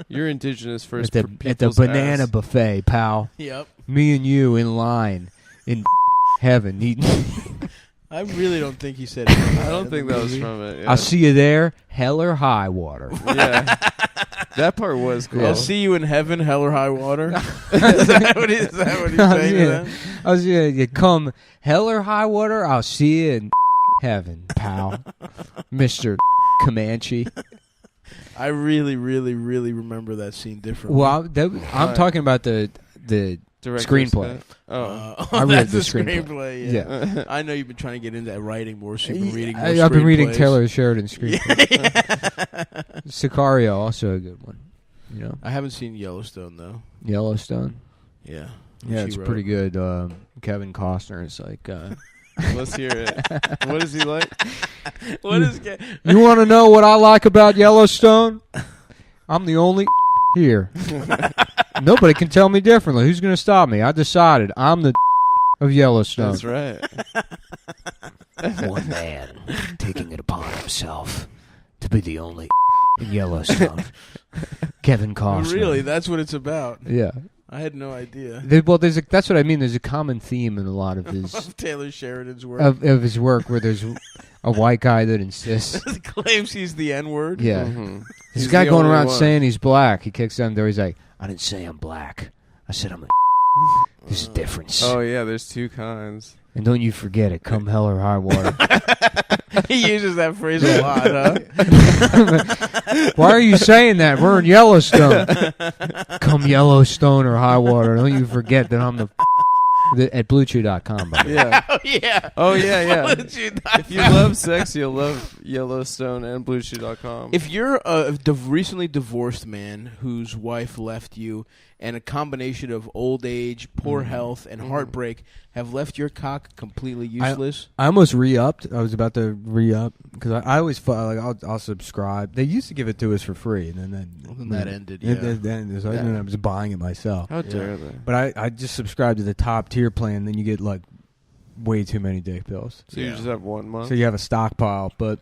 You're indigenous first. at the banana buffet, pal. Yep. Me and you in line in heaven eating. I really don't think he said it. I don't think that was from it. Yeah. I'll see you there, hell or high water. Yeah. That part was cool. I'll see you in heaven, hell or high water. Is that what he's saying to them? I'll see you come hell or high water. I'll see you in heaven, pal, Mr. Comanche. I really, really, really remember that scene differently. Well, I'm talking about the Director's screenplay. cut. Oh. I read that's the the screenplay. Yeah. I know you've been trying to get into writing more, so you've been reading more I've been reading screenplays. Taylor Sheridan's screenplay. Sicario, also a good one. You know, I haven't seen Yellowstone though. Yellowstone. Yeah. Yeah, She it's wrote. pretty good. Kevin Costner is like. Let's hear it. What is he like? What is? You want to know what I like about Yellowstone? I'm the only here. Nobody can tell me differently. Who's going to stop me? I decided I'm the of Yellowstone. That's right. One man taking it upon himself to be the only in Yellowstone. Kevin Costner. Really? That's what it's about. Yeah. I had no idea. That's what I mean. There's a common theme in a lot of his Of Taylor Sheridan's work. of his work where there's a white guy that insists. Claims he's the N-word. Yeah. Mhm. This He's guy the going only around one. saying he's black. He kicks down the door. He's like, I didn't say I'm black. I said I'm a. There's a difference. Oh yeah, there's two kinds. and don't you forget it, come hell or high water. He uses that phrase a lot, huh? Why are you saying that? We're in Yellowstone. Come Yellowstone or high water. Don't you forget that I'm at BlueChew.com, by the way. Yeah. Oh, yeah. Oh yeah, yeah. BlueChew.com. If you love sex, you'll love Yellowstone and BlueChew.com. If you're a recently divorced man whose wife left you and a combination of old age, poor health, and heartbreak have left your cock completely useless, I almost re-upped. I was about to re-up because I always like I'll subscribe. They used to give it to us for free, and then that ended, It yeah. ended, so I ended up just buying it myself. How dare they? But I just subscribed to the top tier plan. Then you get like way too many dick pills, So you just have 1 month. so you have a stockpile. But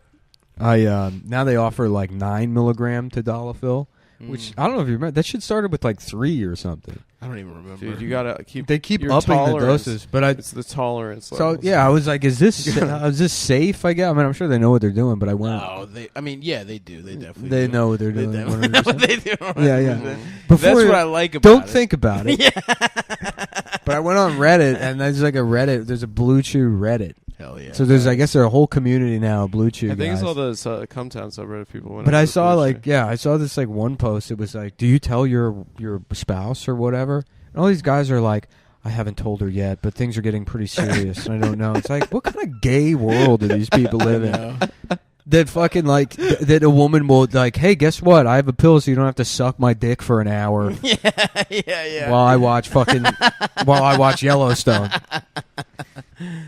I now they offer like 9 milligram tadalafil, which I don't know if you remember. That shit started with like 3 or something. I don't even remember. Dude, you gotta keep. They keep your upping the tolerance. doses, but It's the tolerance. so levels. yeah, I was like, is this safe? I guess. I mean, I'm sure they know what they're doing, but I went. No, yeah, they do. They definitely They do. know what they're They doing. definitely know what 100%. they do. Yeah, yeah. 100%. Before That's you- what I like about Don't it. think about it. But I went on Reddit, and there's like a Reddit. There's a Blue Chew Reddit. Hell yeah. So there's, I guess, there's a whole community now of Blue Chew I think guys. it's all those Cumtown subreddit people. went But over I to saw Blue like, Chew. yeah, I saw this like one post. It was like, do you tell your spouse or whatever? And all these guys are like, I haven't told her yet, but things are getting pretty serious, and I don't know. It's like, what kind of gay world do these people live in? That fucking like that a woman will like, hey, guess what? I have a pill, so you don't have to suck my dick for an hour yeah. while I watch Yellowstone.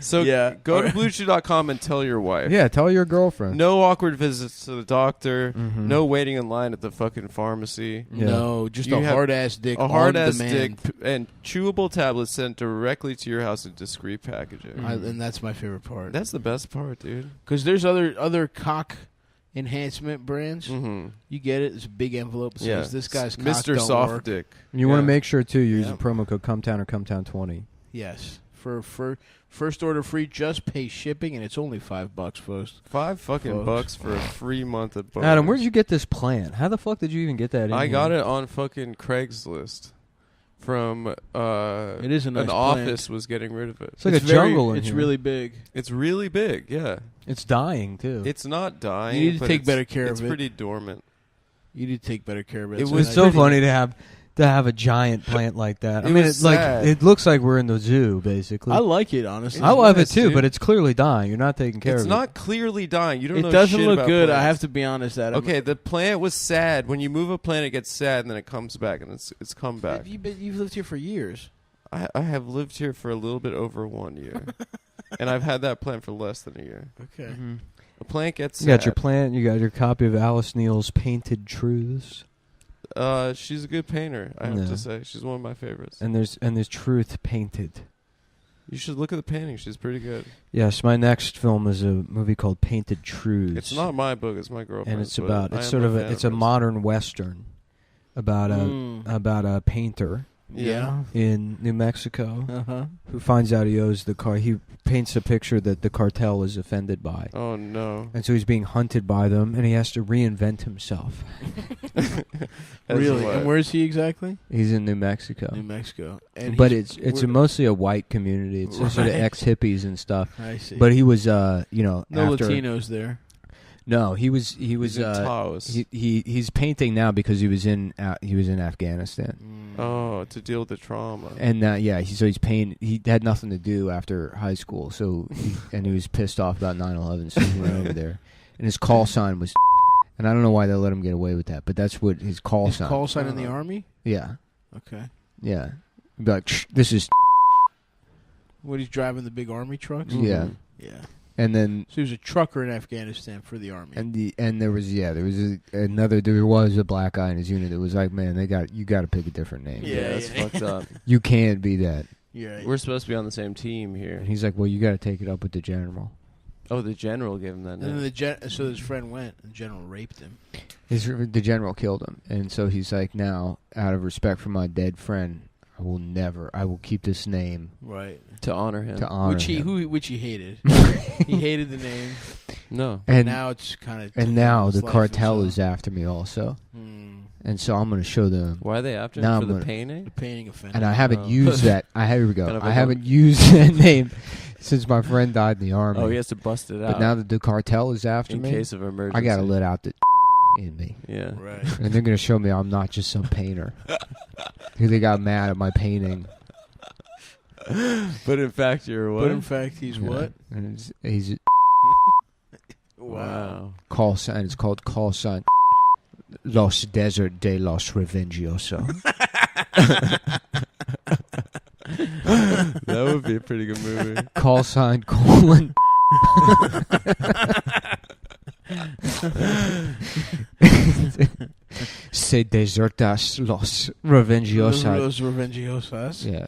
So Yeah. go to BlueChew.com and tell your wife. Yeah, tell your girlfriend. No awkward visits to the doctor. Mhm. No waiting in line at the fucking pharmacy. Yeah. No, just You a have hard ass dick. A hard on ass demand. dick and chewable tablets sent directly to your house in discreet packaging. And that's my favorite part. That's the best part, dude. Because there's other cock enhancement brands. Mm-hmm. You get it. It's a big envelope. It says this guy's cock Mr. don't Soft work. Dick. You want Yeah. to make sure too. You're using promo code Cumtown or Cumtown20. Yes. For first order free, just pay shipping, and it's only $5, folks. $5 bucks for a free month of bonus. Adam, where'd you get this plant? How the fuck did you even get that? I got it on fucking Craigslist from It is a nice an plant. office was getting rid of it. It's like a jungle in It's here. really big. It's really big, yeah. It's dying too. It's not dying. You need to but take it's- better care of It's it. pretty dormant. You need to take better care of it. It It's was It's nice. so funny to have a giant plant like that. I It mean, was it's like sad. it looks like we're in the zoo, basically. I like it, honestly. I love it nice, too, dude. but it's clearly dying. You're not taking care It's of not clearly dying. You don't know It doesn't shit look about good. I plants. have to be honest. Adam. Okay, the plant was sad. When you move a plant, it gets sad, and then it comes back, and it's come back. You've lived here for years. I have lived here for a little bit over 1 year, and I've had that plant for less than a year. Okay. it. Mm-hmm. A plant gets sad. You got your plant. You got your copy of Alice Neal's Painted Truths, She's a good painter. I have Yeah. to say, she's one of my favorites. and there's truth painted. You should look at the painting. She's pretty good. Yes, my next film is a movie called Painted Truths. It's not my book. It's my girlfriend's. and it's but about I it's am sort of fan it's a hers. modern western about a painter Yeah. in New Mexico Uh-huh. who finds out he owes the car. He paints a picture that the cartel is offended by. Oh no! And so he's being hunted by them, and he has to reinvent himself. As Really? what? And where's he exactly? He's in New Mexico. New Mexico. And But he's- it's where- mostly a white community. It's sort of Right. ex-hippies and stuff. I see. But he was, no after... Latinos there. No, he was He's in Taos. he's painting now because he was in Afghanistan. Oh, to deal with the trauma. And he's painting. He had nothing to do after high school, so he was pissed off about 9/11, so he went over there. And his call sign was, and I don't know why they let him get away with that, but that's what his call sign. Call sign in the army? Yeah, Okay. yeah. He'd be like, "Shh, this is What, he's driving the big army trucks? yeah." Yeah. And then So he was a trucker in Afghanistan for the army. there was a black guy in his unit that was like, man, you got to pick a different name. Yeah, that's yeah. fucked up. You can't be that. Yeah. We're supposed to be on the same team here. And he's like, well, you got to take it up with the general. Oh, the general gave him that And name. then so his friend went, and the general raped him. The general killed him, and so he's like, now, out of respect for my dead friend, I will keep this name Right. To honor him. to honor Which he him. hated. He hated the name. No. And now it's kind of. and now the cartel is after me also, and so I'm going to show them. Why are they after Now him? For I'm the gonna- painting? the painting offender. And I haven't Oh. used that. Here we go. Kind of I like haven't used that name since my friend died in the army. Oh, he has to bust it out. But now that the cartel is after in me, case of emergency. I got to let out the in me. Yeah. Right. And they're going to show me I'm not just some painter. Because they got mad at my painting. But in fact, you're what? But in fact, he's Yeah. what? And he's Wow. call sign. It's called call sign. Los Desert de los Revengioso. That would be a pretty good movie. Call sign colon. Se desertas los Revengiosas. Los Revengiosas. Yeah,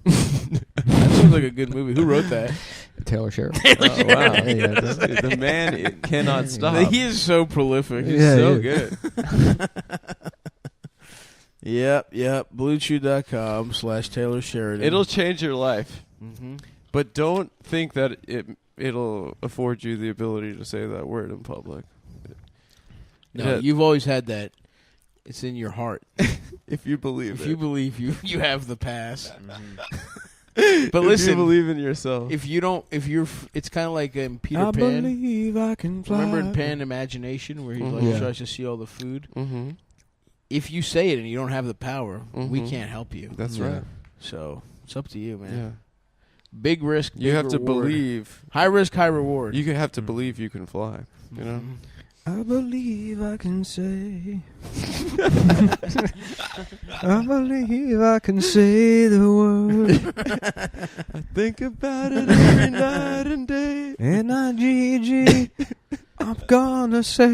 That sounds like a good movie. Who wrote that? Taylor Sheriff. Oh, wow. Yeah, The man cannot stop. He is so prolific. He's Yeah, so yeah. good. Yep. BlueChew.com/Taylor Sheridan. It'll change your life. Mm-hmm. But don't think that it'll afford you the ability to say that word in public. No, Yeah. you've always had that. It's in your heart. If you believe If it. you believe you have the pass. But If you listen, believe in yourself. if you're, it's kind of like in Peter I Pan. believe I can fly. Remember in Pan Imagination where he Mhm. like Yeah. tries to see all the food? Mm-hmm. If you say it and you don't have the power, we Mhm. can't help you. That's Yeah. right. So it's up to you, man. Yeah. Big risk, big You have to reward. believe. High risk, high reward. You have to believe you can fly. You know. Mhm. I believe I can say. I believe I can say the word. I think about it every night and day. N-I-G-G. I'm gonna say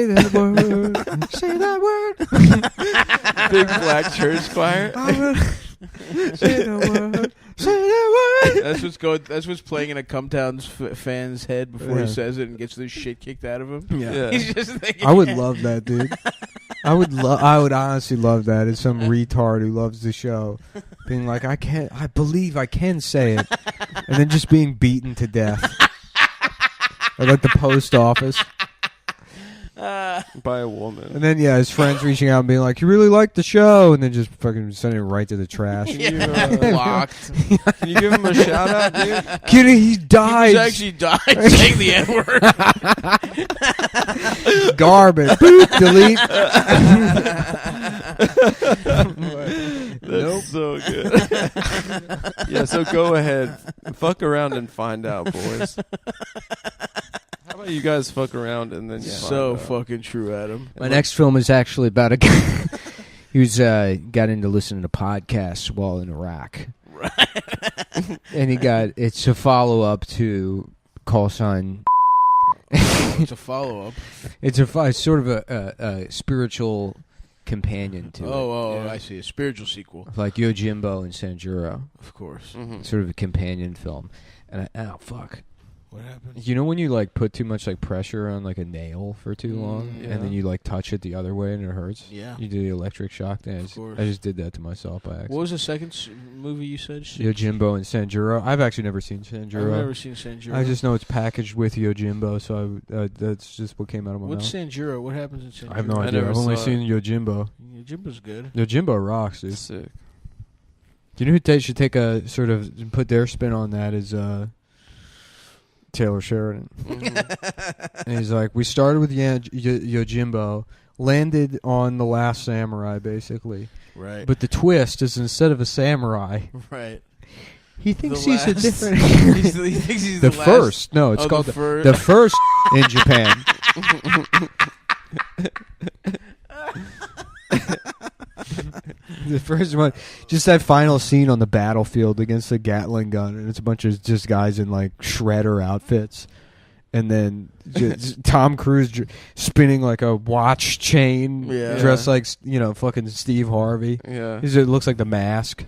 that word. Say that word. Big black church choir. Say the word. Say the word. That's what's going. That's what's playing in a Cumtown's fan's head before Yeah. he says it and gets the shit kicked out of him. Yeah. He's just thinking. I would love that, dude. I would honestly love that. As some retard who loves the show, being like, I believe I can say it, and then just being beaten to death, or like the post office. By a woman. And then his friends reaching out and being like, "You really like the show," and then just fucking sending it right to the trash. Blocked. Can you give him a shout out, dude? Kidding, he died. He actually died saying the N-word. Garbage. Boop, delete. That's so good. Yeah, so go ahead. Fuck around and find out, boys. How about you guys fuck around and then you So find out? fucking true, Adam. My next film is actually about a guy who's got into listening to podcasts while in Iraq. Right. And it's a follow-up to Call Sign. It's a follow-up. It's sort of a spiritual companion to it. Oh, I see. A spiritual sequel. Like Yojimbo and Sanjuro. Of course. Mhm. Sort of a companion film. And fuck. What happened? You know when you like put too much like pressure on like a nail for too long, yeah. and then you like touch it the other way and it hurts? Yeah. You do the electric shock thing. Of course. I just did that to myself by accident. What was the second movie you said? Yojimbo and Sanjuro. I've actually never seen Sanjuro. I've never seen Sanjuro. I just know it's packaged with Yojimbo, so that's just what came out of my What's mouth. Sanjuro? What happens in Sanjuro? I have no I idea. never I've only saw seen Yojimbo. Jimbo's good. Yojimbo rocks, dude. Sick. Do you know who should take a sort of put their spin on that is Taylor Sheridan. Mhm. And he's like, we started with Yojimbo, landed on The Last Samurai, basically. Right. But the twist is instead of a samurai, Right. he thinks The he's a last- different... he thinks he's the last- first. No, it's Oh, called the fir- the first in Japan. The first one, just that final scene on the battlefield against the Gatling gun, and it's a bunch of just guys in like shredder outfits, and then just Tom Cruise spinning like a watch chain, Yeah. dressed like fucking Steve Harvey. Yeah. It looks like The Mask,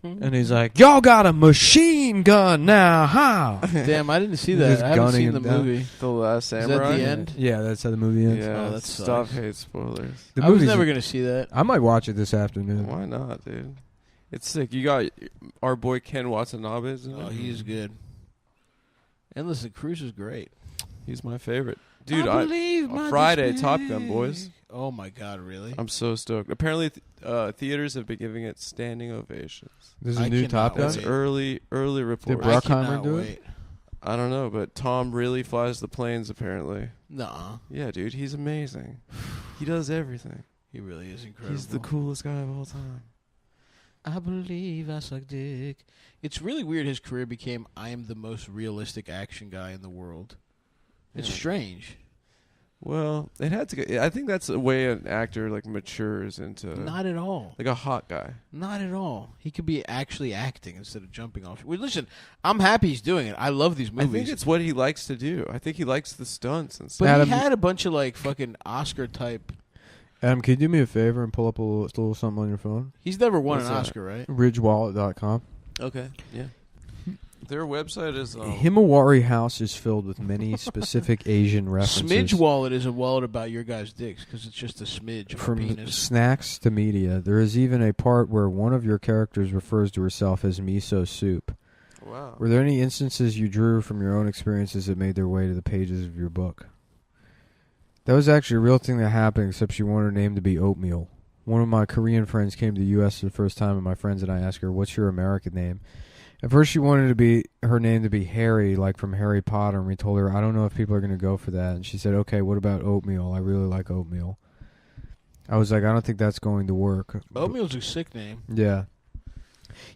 and he's like, "Y'all got a machine gun now, huh?" Damn, I didn't see Just that. I haven't gunning seen the him down. movie. The Last Is Samurai. that the end? Yeah, that's how the movie ends. Yeah. Oh, that Stop sucks. hate spoilers. The I was movie's- never gonna see that. I might watch it this afternoon. Why not, dude? It's sick. You got our boy Ken Watanabe. Oh, he's good. And listen, Cruise is great. He's my favorite. Dude, I believe my Friday, dismay. Top Gun, boys. Oh my God, really? I'm so stoked. Apparently, theaters have been giving it standing ovations. There's a I new cannot Top Gun. That's wait. early Did reports. Brock- I Bruckheimer cannot do it? wait. I don't know, but Tom really flies the planes. Apparently, Nuh-uh. yeah, dude, he's amazing. He does everything. He really is incredible. He's the coolest guy of all time. I believe I suck dick. It's really weird his career became I am the most realistic action guy in the world. It's Yeah. strange. Well, it had to. I think that's the way an actor like matures into Not at all. like a hot guy. Not at all. He could be actually acting instead of jumping off. Well, listen, I'm happy he's doing it. I love these I think movies. it's what he likes to do. I think he likes the stunts and But stuff. Adam- he had a bunch of like fucking Oscar type. Adam, can you do me a favor and pull up a little something on your phone? He's never won What's an that? Oscar, right? Ridgewallet.com. Okay, yeah. Their website is Himawari House is filled with many specific Asian references. Smidge wallet is a wallet about your guy's dicks because it's just a smidge of a From penis. snacks to media. There is even a part where one of your characters refers to herself as miso soup. wow. Were there any instances you drew from your own experiences that made their way to the pages of your book? That was actually a real thing that happened, except she wanted her name to be Oatmeal. One of my Korean friends came to the U.S. for the first time, and my friends and I asked her, "What's your American name?" At first, she wanted her name to be Harry, like from Harry Potter, and we told her, "I don't know if people are going to go for that." And she said, "Okay, what about Oatmeal? I really like Oatmeal." I was like, "I don't think that's going to work." Oatmeal's a sick name. Yeah.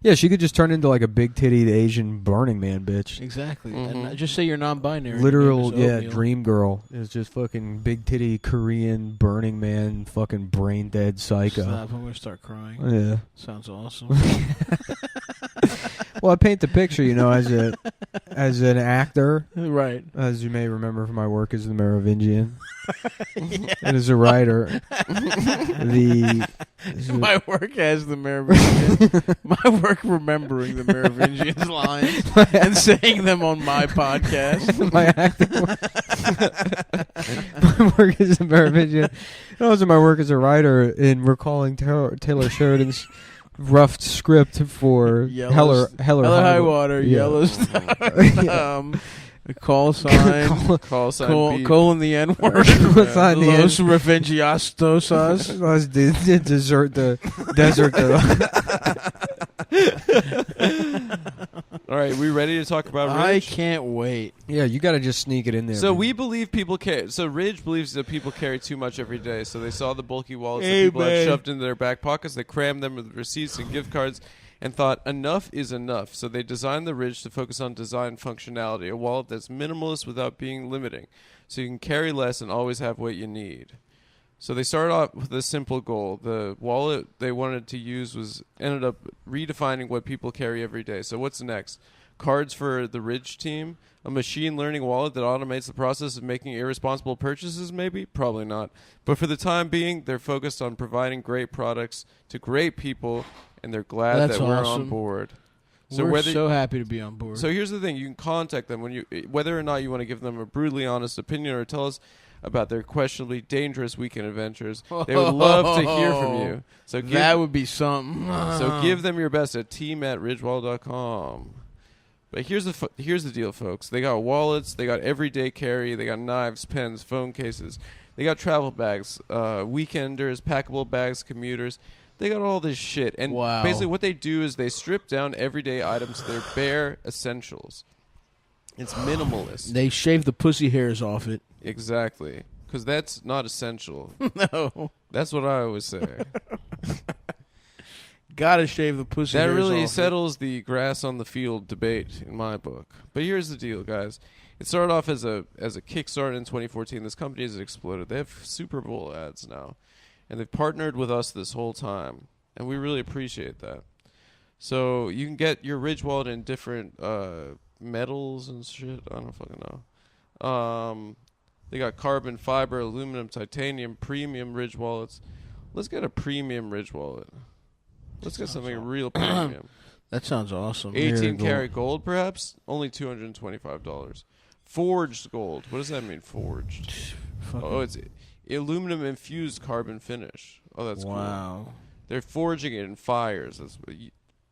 Yeah, she could just turn into like a big-titted Asian Burning Man bitch. Exactly. Mhm. And just say you're non-binary. Literal, Your name is yeah, Oatmeal. dream girl is just fucking big-titty Korean Burning Man, fucking brain-dead psycho. Stop. I'm going to start crying. Yeah. Sounds awesome. Well, I paint the picture, as an actor, Right. as you may remember from my work as the Merovingian, and as a writer. My work as the Merovingian. My work remembering the Merovingian's lines and saying them on my podcast. My acting my work as a Merovingian. And also my work as a writer in recalling Taylor Sheridan's rough script for Hell or High Water, yeah. Yellowstone. Call sign. Call sign. Colon the N word. Sign the Los Revengiastosas. the desert. All right, we ready to talk about I Ridge? can't wait. Yeah, you got to just sneak it in there. So man. we believe people carry. So Ridge believes that people carry too much every day. So they saw the bulky wallets Hey, that people man. have shoved into their back pockets. They crammed them with receipts and gift cards, and thought enough is enough. So they designed the Ridge to focus on design functionality, a wallet that's minimalist without being limiting, so you can carry less and always have what you need. So they started off with a simple goal. The wallet they wanted to use ended up redefining what people carry every day. So what's next? Cards for the Ridge team? A machine learning wallet that automates the process of making irresponsible purchases, maybe? Probably not. But for the time being, they're focused on providing great products to great people, and they're glad That's that we're on awesome. board. We're so happy to be on board. So here's the thing. You can contact them whether or not you want to give them a brutally honest opinion or tell us about their questionably dangerous weekend adventures. They would love to hear from you. So that would be something. So give them your best at team@ridgewall.com. But here's the deal, folks. They got wallets. They got everyday carry. They got knives, pens, phone cases. They got travel bags, weekenders, packable bags, commuters. They got all this shit. And Wow. basically what they do is they strip down everyday items to their bare essentials. It's minimalist. They shave the pussy hairs off it. Exactly. Because that's not essential. No. That's what I always say. Gotta shave the pussy That hairs really off settles the grass on the field debate in my book. But here's the deal, guys. It started off as a Kickstarter in 2014. This company has exploded. They have Super Bowl ads now. And they've partnered with us this whole time. And we really appreciate that. So you can get your Ridge wallet in different metals and shit. I don't fucking know. They got carbon fiber, aluminum, titanium, premium Ridge wallets. Let's get a premium Ridge wallet. Let's get something real premium. That sounds awesome. 18 karat gold, perhaps? Only $225. Forged gold. What does that mean, forged? Oh, it's aluminum infused carbon finish. Oh, that's cool. Wow. They're forging it in fires. That's what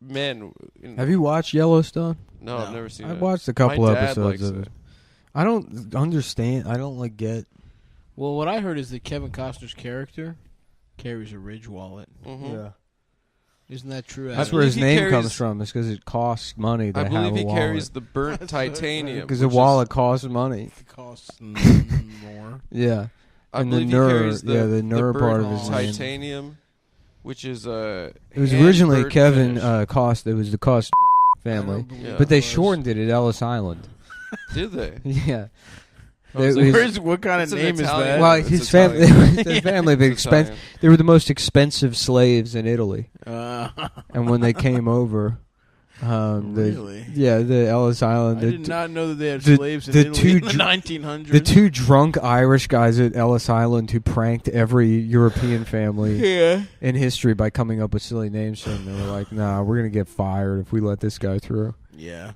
men. Have you watched Yellowstone? No, I've never seen it. I've watched a couple My dad episodes likes of it. I don't understand. I don't get. Well, what I heard is that Kevin Costner's character carries a Ridge wallet. Mm-hmm. Yeah. Isn't that true? That's I where his believe he name carries- comes from. It's because it costs money to I have believe a he wallet. carries the burnt titanium. Because a wallet costs money. It costs more. Yeah. I and the believe he nerve, carries the nerve burnt part of his name. titanium, which is It was originally hand-burnt Kevin finish. Cost. It was the Cost family, Yeah. but they shortened it at Ellis Island. Did they? Yeah. I was It like, was- What kind of It's an name is Italian- that? well, it's his Italian. family, their family, big It's expensive. Italian. They were the most expensive slaves in Italy, Uh, and when they came over, Really? the Ellis Island. I the did not know that they had the- slaves in the Italy two in the dr- 1900s. The two drunk Irish guys at Ellis Island who pranked every European family Yeah. in history by coming up with silly names for them. They were like, "Nah, we're gonna get fired if we let this guy through." Yeah.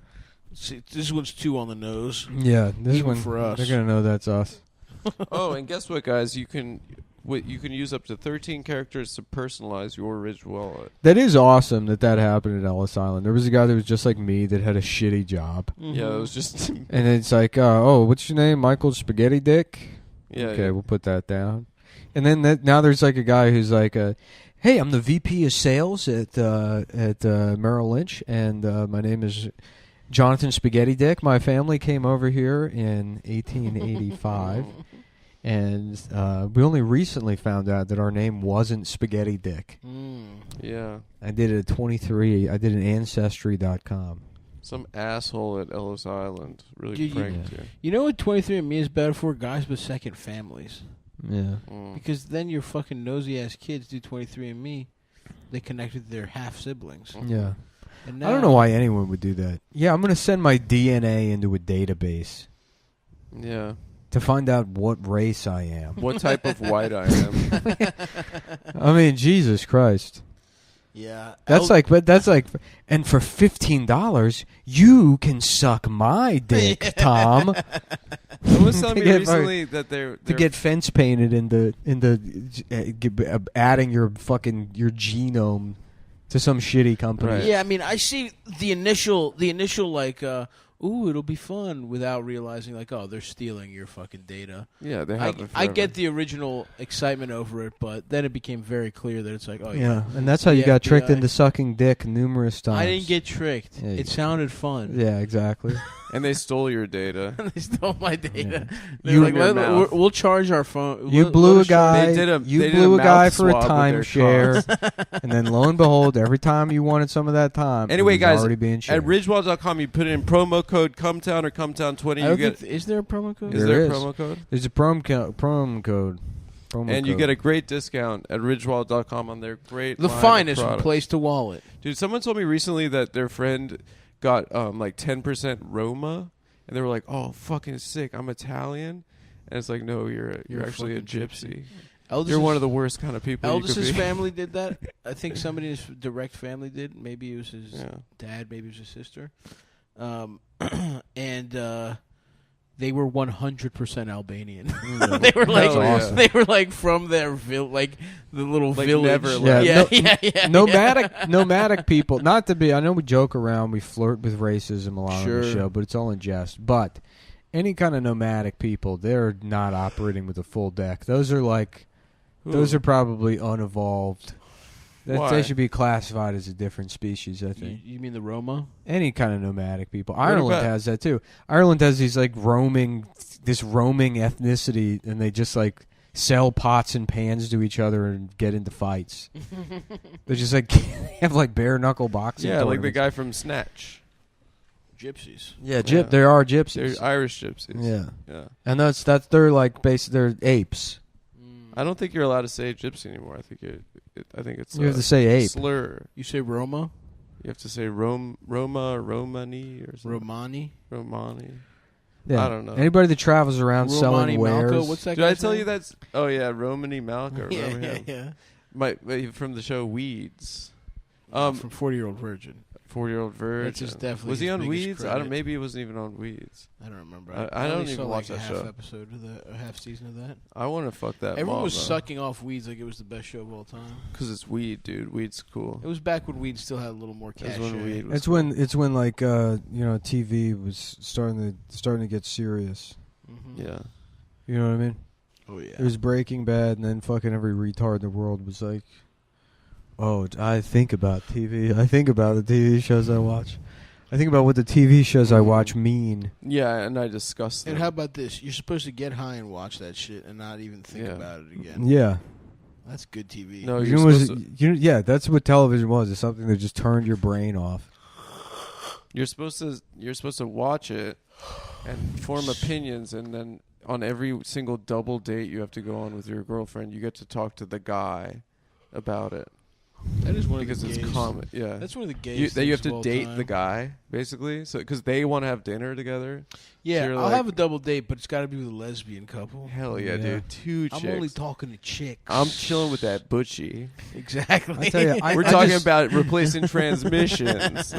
See, this one's too on the nose. Yeah, this Even one for us. they're gonna know that's us. Oh, and guess what, guys? You can use up to 13 characters to personalize your Ridge wallet. That is awesome that happened at Ellis Island. There was a guy that was just like me that had a shitty job, Yeah, it was just. and it's like, oh, what's your name? Michael Spaghetti Dick. Yeah. Okay, yeah. we'll put that down. And then now there's like a guy who's like, hey, I'm the VP of sales at Merrill Lynch, and my name is Jonathan Spaghetti Dick. My family came over here in 1885, and we only recently found out that our name wasn't Spaghetti Dick. Yeah. I did it at 23. I did an Ancestry.com. Some asshole at Ellis Island really You- pranked you. You know what 23andMe is better for? Guys with second families. Yeah. Mm. Because then your fucking nosy ass kids do 23andMe. They connect with their half siblings. Yeah. And I don't know why anyone would do that. Yeah, I'm going to send my DNA into a database Yeah. to find out what race I am. What type of white I am. I mean, Jesus Christ. Yeah. That's like, and for $15, you can suck my dick, Tom. Someone was telling me To get recently that they're to get fence painted in the adding your genome to some shitty company. Right. Yeah, I mean, I see the initial like, ooh, it'll be fun, without realizing like, oh, they're stealing your fucking data. Yeah, they have it I forever. get the original excitement over it, but then it became very clear that it's like, oh Yeah, and that's how you The got tricked FBI. into sucking dick numerous times. I didn't get tricked. Yeah, you It did. sounded fun. Yeah, exactly. And they stole your data. They stole my data. Yeah. They're You like, in your mouth. we'll charge our phone. You we'll- blew we'll a guy. They did a guy mouth for a swab with their timeshare, and then lo and behold, every time you wanted some of that time, Anyway, it was guys, already being shared. At ridgewall.com, you put in promo code Cumtown or Cumtown20. I You don't get. think is there a promo code? Is There there a is. promo code? There's a promo code. And you get a great discount at ridgewall.com on their great The line of finest products. place to wallet. Dude, someone told me recently that their friend got like 10% Roma, and they were like, "Oh, fucking sick! I'm Italian," and it's like, "No, you're You're a actually a fucking gypsy. Eldest You're one of the worst kind of people." Eldest's you could be. family did that. I think somebody in his direct family did. Maybe it was his Yeah. dad. Maybe it was his sister. And they were 100% Albanian. They were like, Hell yeah. they were like from their like the little Like village. Neverland. Yeah. nomadic people. Not to be. I know we joke around, we flirt with racism a lot on the Sure. show, but it's all in jest. But any kind of nomadic people, they're not operating with a full deck. Those are like, those Ooh. are probably unevolved. Why? They should be classified as a different species, I You, think. you mean the Roma? Any kind of nomadic people. Ireland about- has that too. Ireland has these like roaming ethnicity, and they just like sell pots and pans to each other and get into fights. They're just like they have like bare knuckle boxing. Yeah, like the tournaments. guy from Snatch. Gypsies. Yeah, Yeah. there are gypsies. They're Irish gypsies. Yeah, Yeah. and that's they're like they're apes. I don't think you're allowed to say gypsy anymore. I think I think it's You have to say ape. slur. You say Roma? You have to say Roma, Romani, or something. Romani? Romani. Yeah. I don't know. Anybody that travels around Romani selling wares. Malco? What's that Did I guy's tell name? you that's? Oh yeah, Romani Malka. Yeah, Romani. yeah. From the show Weeds. From 40-Year-Old Virgin. 40-Year-Old Virgin. That's just definitely Was he his on biggest Weeds? I credit. don't. Maybe he wasn't even on Weeds. I don't remember. I don't only even saw watch like that a half show. episode of that, a half season of that. I want to fuck that. Everyone mom, was though. sucking off Weeds like it was the best show of all time. Because it's weed, dude. Weed's cool. It was back when Weeds still had a little more That's cash. when weed was It's when like TV was starting to get serious. Yeah. You know what I mean? Oh yeah. It was Breaking Bad, and then fucking every retard in the world was like, "Oh, I think about TV. I think about the TV shows I watch. I think about what the TV shows I watch mean." Yeah, and I discussed And them. how about this? You're supposed to get high and watch that shit and not even think Yeah. about it again. Yeah, That's good TV. No, You you're know, was- supposed yeah, that's what television was. It's something that just turned your brain off. You're supposed to watch it and form opinions, and then on every single double date you have to go on with your girlfriend, you get to talk to the guy about it That is one because of the it's gays. common. Yeah, That's one of the you, gays. that you have things of to all date time. the guy basically, so because they want to have dinner together. Yeah, So you're I'll like- have a double date, but it's got to be with a lesbian couple. Hell yeah, Yeah. dude, two I'm chicks. only talking to chicks. I'm chilling with that butchie. Exactly. I tell you, We're I talking just- about replacing transmissions.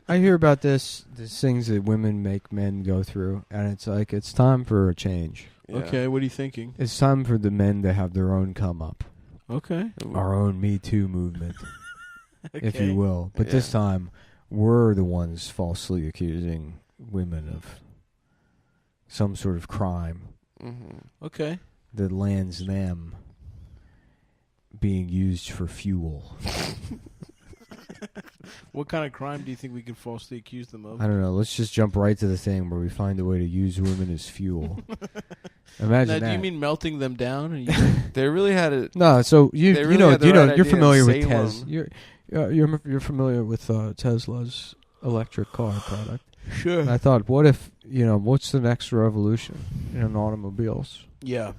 I hear about these things that women make men go through, and it's like it's time for a change. Yeah. Okay, what are you thinking? It's time for the men to have their own come up, Okay. our own Me Too movement, if Okay. you will. But this time, we're the ones falsely accusing women of some sort of crime Mm-hmm. Okay. that lands them being used for fuel. What kind of crime do you think we could falsely accuse them of? I don't know. Let's just jump right to the thing where we find a way to use women as fuel. Imagine Now, that. do you mean melting them down? And you They really had it. No, so They really had the right you're idea familiar in with Salem. Tesla. You're familiar with Tesla's electric car product. sure. And I thought, what's the next revolution in automobiles? Yeah.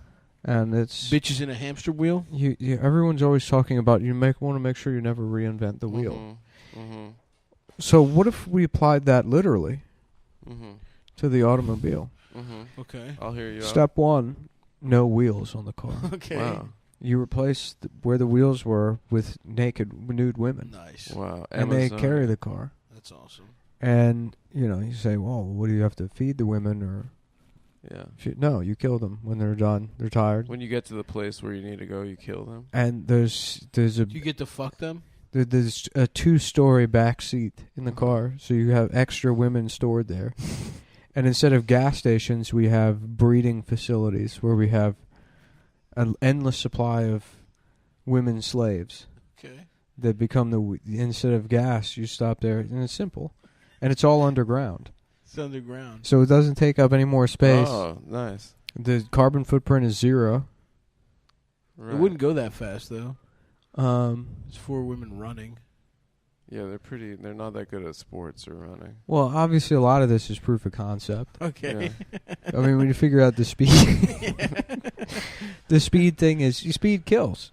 And it's Bitches in a hamster wheel? everyone's always talking about want to make sure you never reinvent the wheel. Mm-hmm. So what if we applied that literally Mm-hmm. to the automobile? Mm-hmm. Okay. I'll hear you out. Step 1, no wheels on the car. Okay. Wow. You replace where the wheels were with nude women. Nice. Wow. And they Amazon. carry the car. That's awesome. And, you say, well, what do you have to feed the women? Or Yeah. No, you kill them when they're done. They're tired. When you get to the place where you need to go, you kill them. And there's a Do you get to fuck them? there's a 2-story back seat in the car, so you have extra women stored there. And instead of gas stations, we have breeding facilities where we have an endless supply of women slaves Okay. that become instead of gas, you stop there, and it's simple. And it's all underground. It's underground. So it doesn't take up any more space. Oh, nice. The carbon footprint is 0. Right. It wouldn't go that fast though. It's 4 women running. Yeah, they're not that good at sports or running. Well, obviously a lot of this is proof of concept. Okay. I mean, when you figure out the speed, the speed thing is speed kills.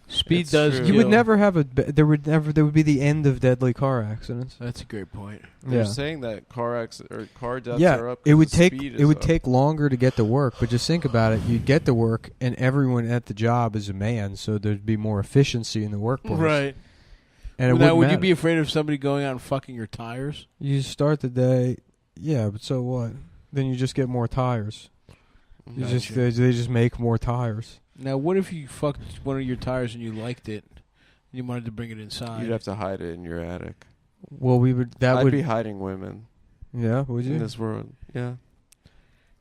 Speed It's does. true. You would kill. never have there would be the end of deadly car accidents. That's a great point. They're saying that car deaths Yeah, are up. it would 'cause the take speed it is would up. take longer to get to work, but just think about it. You'd get to work, and everyone at the job is a man, so there'd be more efficiency in the workplace. Right. And it Now, wouldn't would you matter. be afraid of somebody going out and fucking your tires? You start the day, yeah, but so what? Then you just get more tires. You Gotcha. just they just make more tires. Now, what if you fucked one of your tires and you liked it, and you wanted to bring it inside? You'd have to hide it in your attic. Well, we would. That I'd would be hiding women Yeah, would you? in this world. Yeah.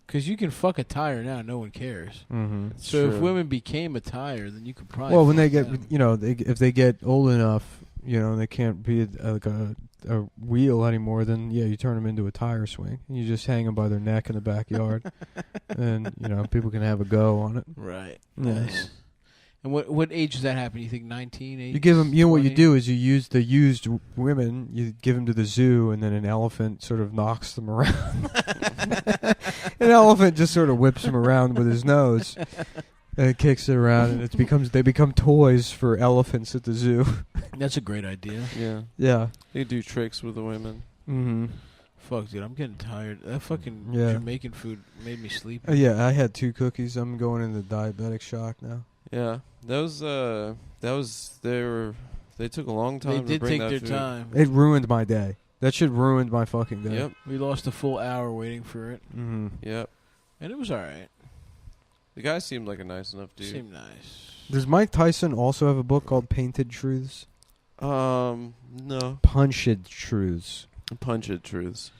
Because you can fuck a tire now, no one cares. Mm-hmm. It's So if true. women became a tire, then you could probably. Well, when they fuck get, them. if they get old enough, they can't be a wheel anymore. Then you turn them into a tire swing. And you just hang them by their neck in the backyard, and people can have a go on it. Right. Yeah. Nice. And what age does that happen? You think 19, 18? You give them. You know what you 20? do is you use the used women. You give them to the zoo, and then an elephant sort of knocks them around. An elephant just sort of whips them around with his nose, and kicks it around, and they become toys for elephants at the zoo. That's a great idea. Yeah. Yeah. They do tricks with the women. Mm-hmm. Fuck, dude, I'm getting tired. That fucking Yeah. Jamaican food made me sleepy. Yeah, I had 2 cookies. I'm going into diabetic shock now. Yeah. They took a long time They to did bring take that their food. time. It ruined my day. That shit ruined my fucking day. Yep. We lost a full hour waiting for it, Mm-hmm. Yep. and it was all right. The guy seemed like a nice enough dude. Seemed nice. Does Mike Tyson also have a book called Painted Truths? No. Punched Truths. Punched truths.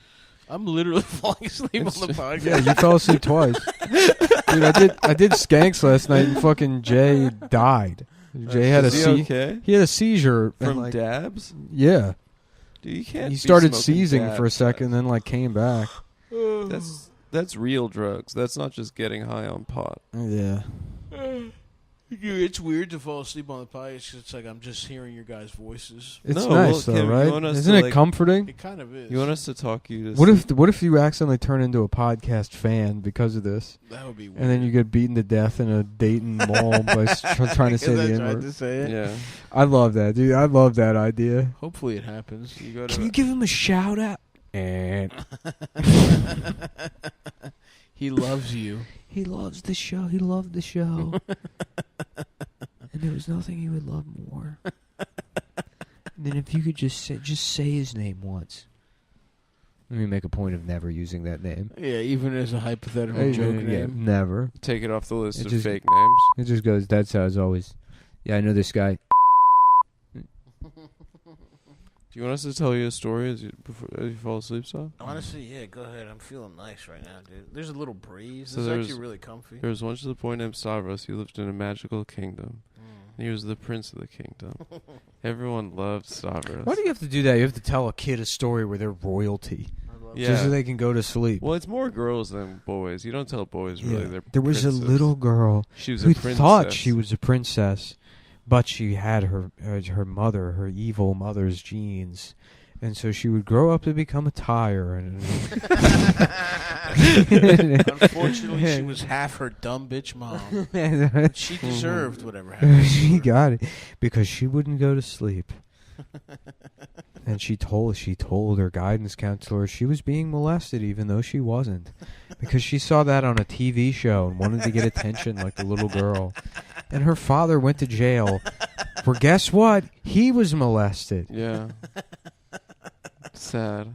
I'm literally falling asleep on the podcast. Yeah, you fell asleep twice. Dude, I did skanks last night, and fucking Jay died. Jay had Is he okay? He had a seizure From and dabs? yeah. Dude, you can't. He be started smoking seizing dabs, for a second, guys. then came back. That's real drugs. That's not just getting high on pot. Yeah. It's weird to fall asleep on the podcast. It's like I'm just hearing your guys' voices. It's No, nice well, though, Kim, you right? want us Isn't to, it like- comforting? It kind of is. You want us to talk you to What if you accidentally turn into a podcast fan because of this, That would be weird. and then you get beaten to death in a Dayton mall by trying to say Because I the tried N-word? to say it. Yeah. I love that, dude. I love that idea. Hopefully it happens. You go to Can you give him a shout out? And He loves you. He loves the show. He loved the show. And there was nothing he would love more than if you could just say his name once. Let me make a point of never using that name. Yeah, even as a hypothetical Hey, joke yeah, name. never. take it off the list It of just- fake names. It just goes, that's how it's always. Yeah, I know this guy. Do you want us to tell you a story as you fall asleep, Saul? Honestly, yeah, go ahead. I'm feeling nice right now, dude. There's a little breeze. So It's there's- actually really comfy. There was once a boy named Stavros. He lived in a magical kingdom. He was the prince of the kingdom. Everyone loved Stavros. Why do you have to do that? You have to tell a kid a story where they're royalty, Yeah. just so they can go to sleep. Well, it's more girls than boys. You don't tell boys really. Yeah. They're There was princes. a little girl She was who a princess. thought she was a princess, but she had her evil mother's genes, and so she would grow up to become a tire. And Unfortunately, she was half her dumb bitch mom. She deserved whatever happened. she got it because she wouldn't go to sleep. And she told her guidance counselor she was being molested even though she wasn't. Because she saw that on a TV show and wanted to get attention like the little girl. And her father went to jail for, guess what? He was molested. Yeah. Sad.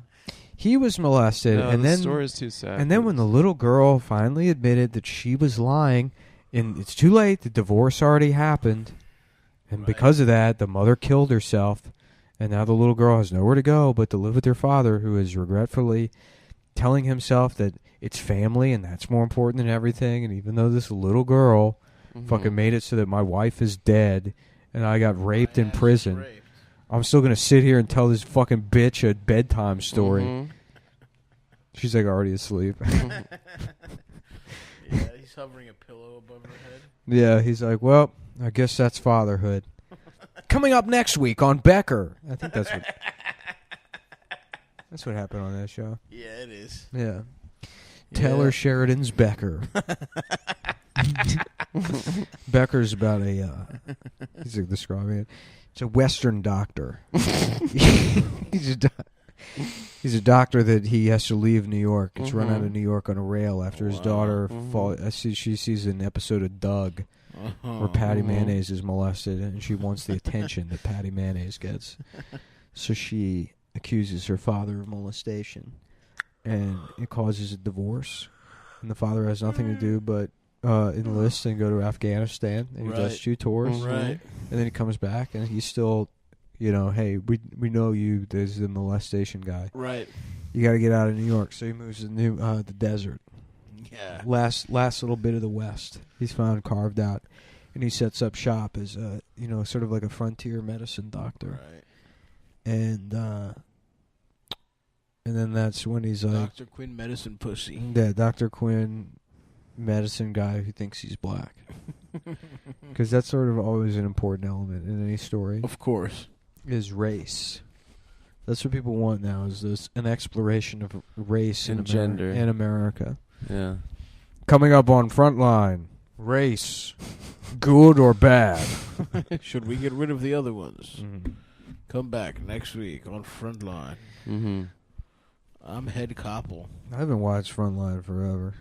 He was molested. No, and the then story is too sad. And then when the little girl finally admitted that she was lying, and it's too late, the divorce already happened. And because of that, the mother killed herself. And now the little girl has nowhere to go but to live with her father, who is regretfully telling himself that it's family and that's more important than everything. And even though this little girl fucking made it so that my wife is dead and I got raped in prison, I'm still going to sit here and tell this fucking bitch a bedtime story. She's like already asleep. Yeah, he's hovering a pillow above her head. Yeah, he's like, well, I guess that's fatherhood. Coming up next week on Becker. I think that's what happened on that show. Yeah, it is. Yeah. Taylor Sheridan's Becker. Becker's about he's like describing it. It's a Western doctor. He's a doctor that he has to leave New York. It's run out of New York on a rail after his daughter she sees an episode of Doug where Patty Mayonnaise is molested, and she wants the attention that Patty Mayonnaise gets. So she accuses her father of molestation, and it causes a divorce. And the father has nothing to do but enlist and go to Afghanistan, and he does 2 tours. Right. And then he comes back, and he's still, hey, we know you. There's the molestation guy. Right. You got to get out of New York. So he moves to the desert. Yeah. Last little bit of the West he's found carved out, and he sets up shop as sort of like a frontier medicine doctor. Right. And then that's when he's like Dr. Quinn Medicine Pussy. Yeah, Dr. Quinn medicine guy who thinks he's black. Because that's sort of always an important element in any story. Of course. Is race. That's what people want now, is an exploration of race and in gender in America. Yeah. Coming up on Frontline, race, good or bad? Should we get rid of the other ones? Come back next week on Frontline. I'm Head Koppel. I haven't watched Frontline forever.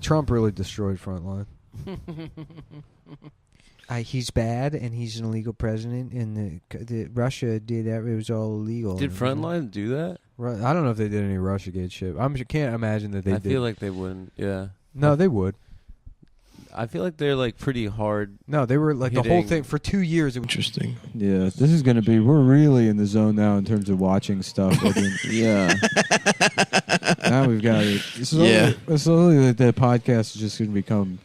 Trump really destroyed Frontline. He's bad, and he's an illegal president, and the Russia did that. It was all illegal. Did Frontline do that? I don't know if they did any Russiagate shit. I can't imagine that they did. I feel like they wouldn't. Yeah. No, they would. I feel like they're like pretty hard. No, they were like the whole thing for 2 years. Interesting. Yeah, this is going to be. We're really in the zone now in terms of watching stuff. Yeah. Now we've got it. Slowly the podcast is just going to become.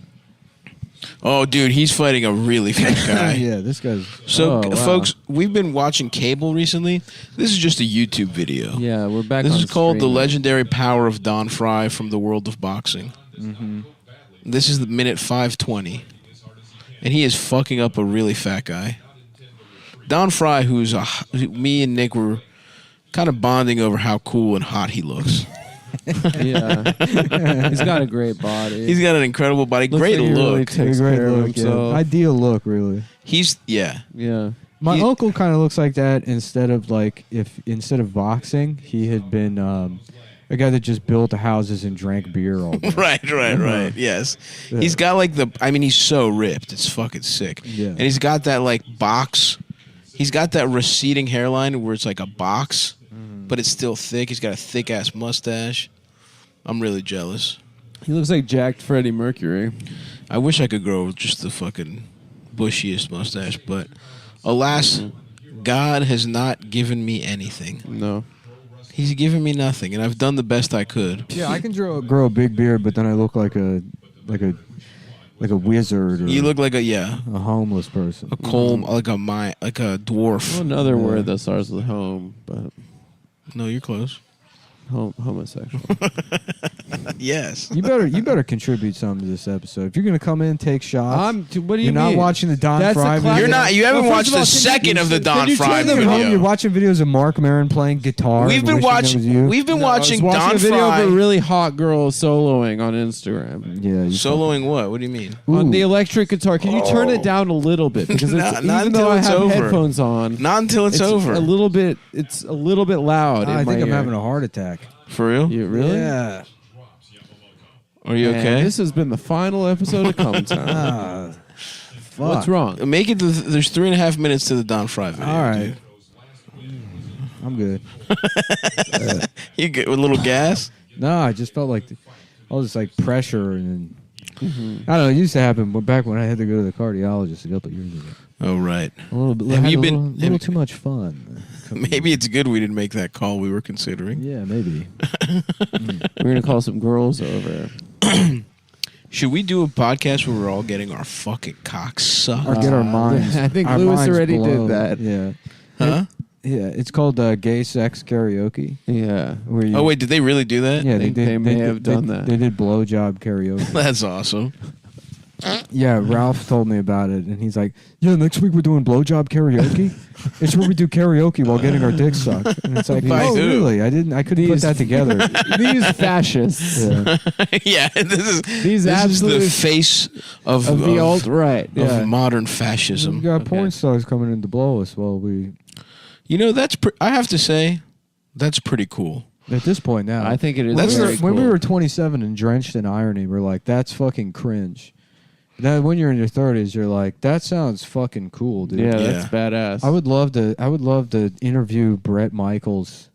Oh, dude, he's fighting a really fat guy. Yeah, this guy's. So, folks, we've been watching cable recently. This is just a YouTube video. Yeah, we're back. This is called The Legendary Power of Don Fry from the World of Boxing. This is the minute 5:20, and he is fucking up a really fat guy. Don Fry, me and Nick were kind of bonding over how cool and hot he looks. Yeah, he's got a great body. He's got an incredible body, great like look. Really takes care of himself. Yeah. Ideal look, really. Yeah. My uncle kind of looks like that. Instead of boxing, he had been a guy that just built houses and drank beer all day. Right. Yes, yeah. He's got he's so ripped, it's fucking sick. Yeah, and he's got that box. He's got that receding hairline where it's like a box. But it's still thick. He's got a thick-ass mustache. I'm really jealous. He looks like jacked Freddie Mercury. I wish I could grow just the fucking bushiest mustache, but alas, God has not given me anything. No. He's given me nothing, and I've done the best I could. Yeah, I can grow a big beard, but then I look like a wizard. Or you look like a homeless person. A colm, like a dwarf. Well, another word that starts with home, but... No, you're close. Homosexual. Yes. You better contribute something to this episode. If you're gonna come in, take shots. What do you You're mean? not watching the Don That's Fry a video. classic. You're not. You haven't Well, watched first of the all, second of the Don You're Fry sitting at home, video. you're watching videos of Mark Maron playing guitar. We've and been wishing it watching. was you. We've been I watching was watching Don a video Fry of a really hot girl soloing on Instagram. Yeah, you soloing. What? What do you mean? On the Ooh. electric guitar. Can you turn it down a little bit? Because it's, Not even though until I it's have over. headphones on, Not until it's over. a little bit. It's a little bit loud. I in think my I'm ear. having a heart attack. For real? You really? Yeah. Are you And okay? this has been the final episode of Cumtown. Ah, fuck. What's wrong? Make it. There's 3.5 minutes to the Don Fry video. All right. dude. I'm good. You get with a little gas. No, I just felt like all this like pressure and then, I don't know. It used to happen back when I had to go to the cardiologist a couple of years ago. Oh right. A little bit. Have had you a been- little too much fun? Maybe it's good we didn't make that call we were considering. Yeah, maybe. We're gonna call some girls over. Should we do a podcast where we're all getting our fucking cocks sucked? Or get our minds. I think our Lewis minds already blown. did that. Yeah. Huh? Yeah, it's called gay sex karaoke. Yeah. Where you, Oh wait, did they really do that? yeah, They may have done that. They did blowjob karaoke. That's awesome. Yeah, Ralph told me about it, and he's like, "Yeah, next week we're doing blowjob karaoke. It's where we do karaoke while getting our dicks sucked." And it's like, By oh, who? really? I couldn't put that together. These fascists. Yeah. Yeah, this These is the absolute face of the alt right. of Yeah. modern We fascism. got porn Okay. stars coming in to blow us while we. You know, I have to say, that's pretty cool. At this point now, I think it is. That's very when we cool. were 27 and drenched in irony, we're like, "That's fucking cringe." Then when you're in your 30s, you're like, "That sounds fucking cool, dude." Yeah, Yeah. that's badass. I would love to interview Brett Michaels.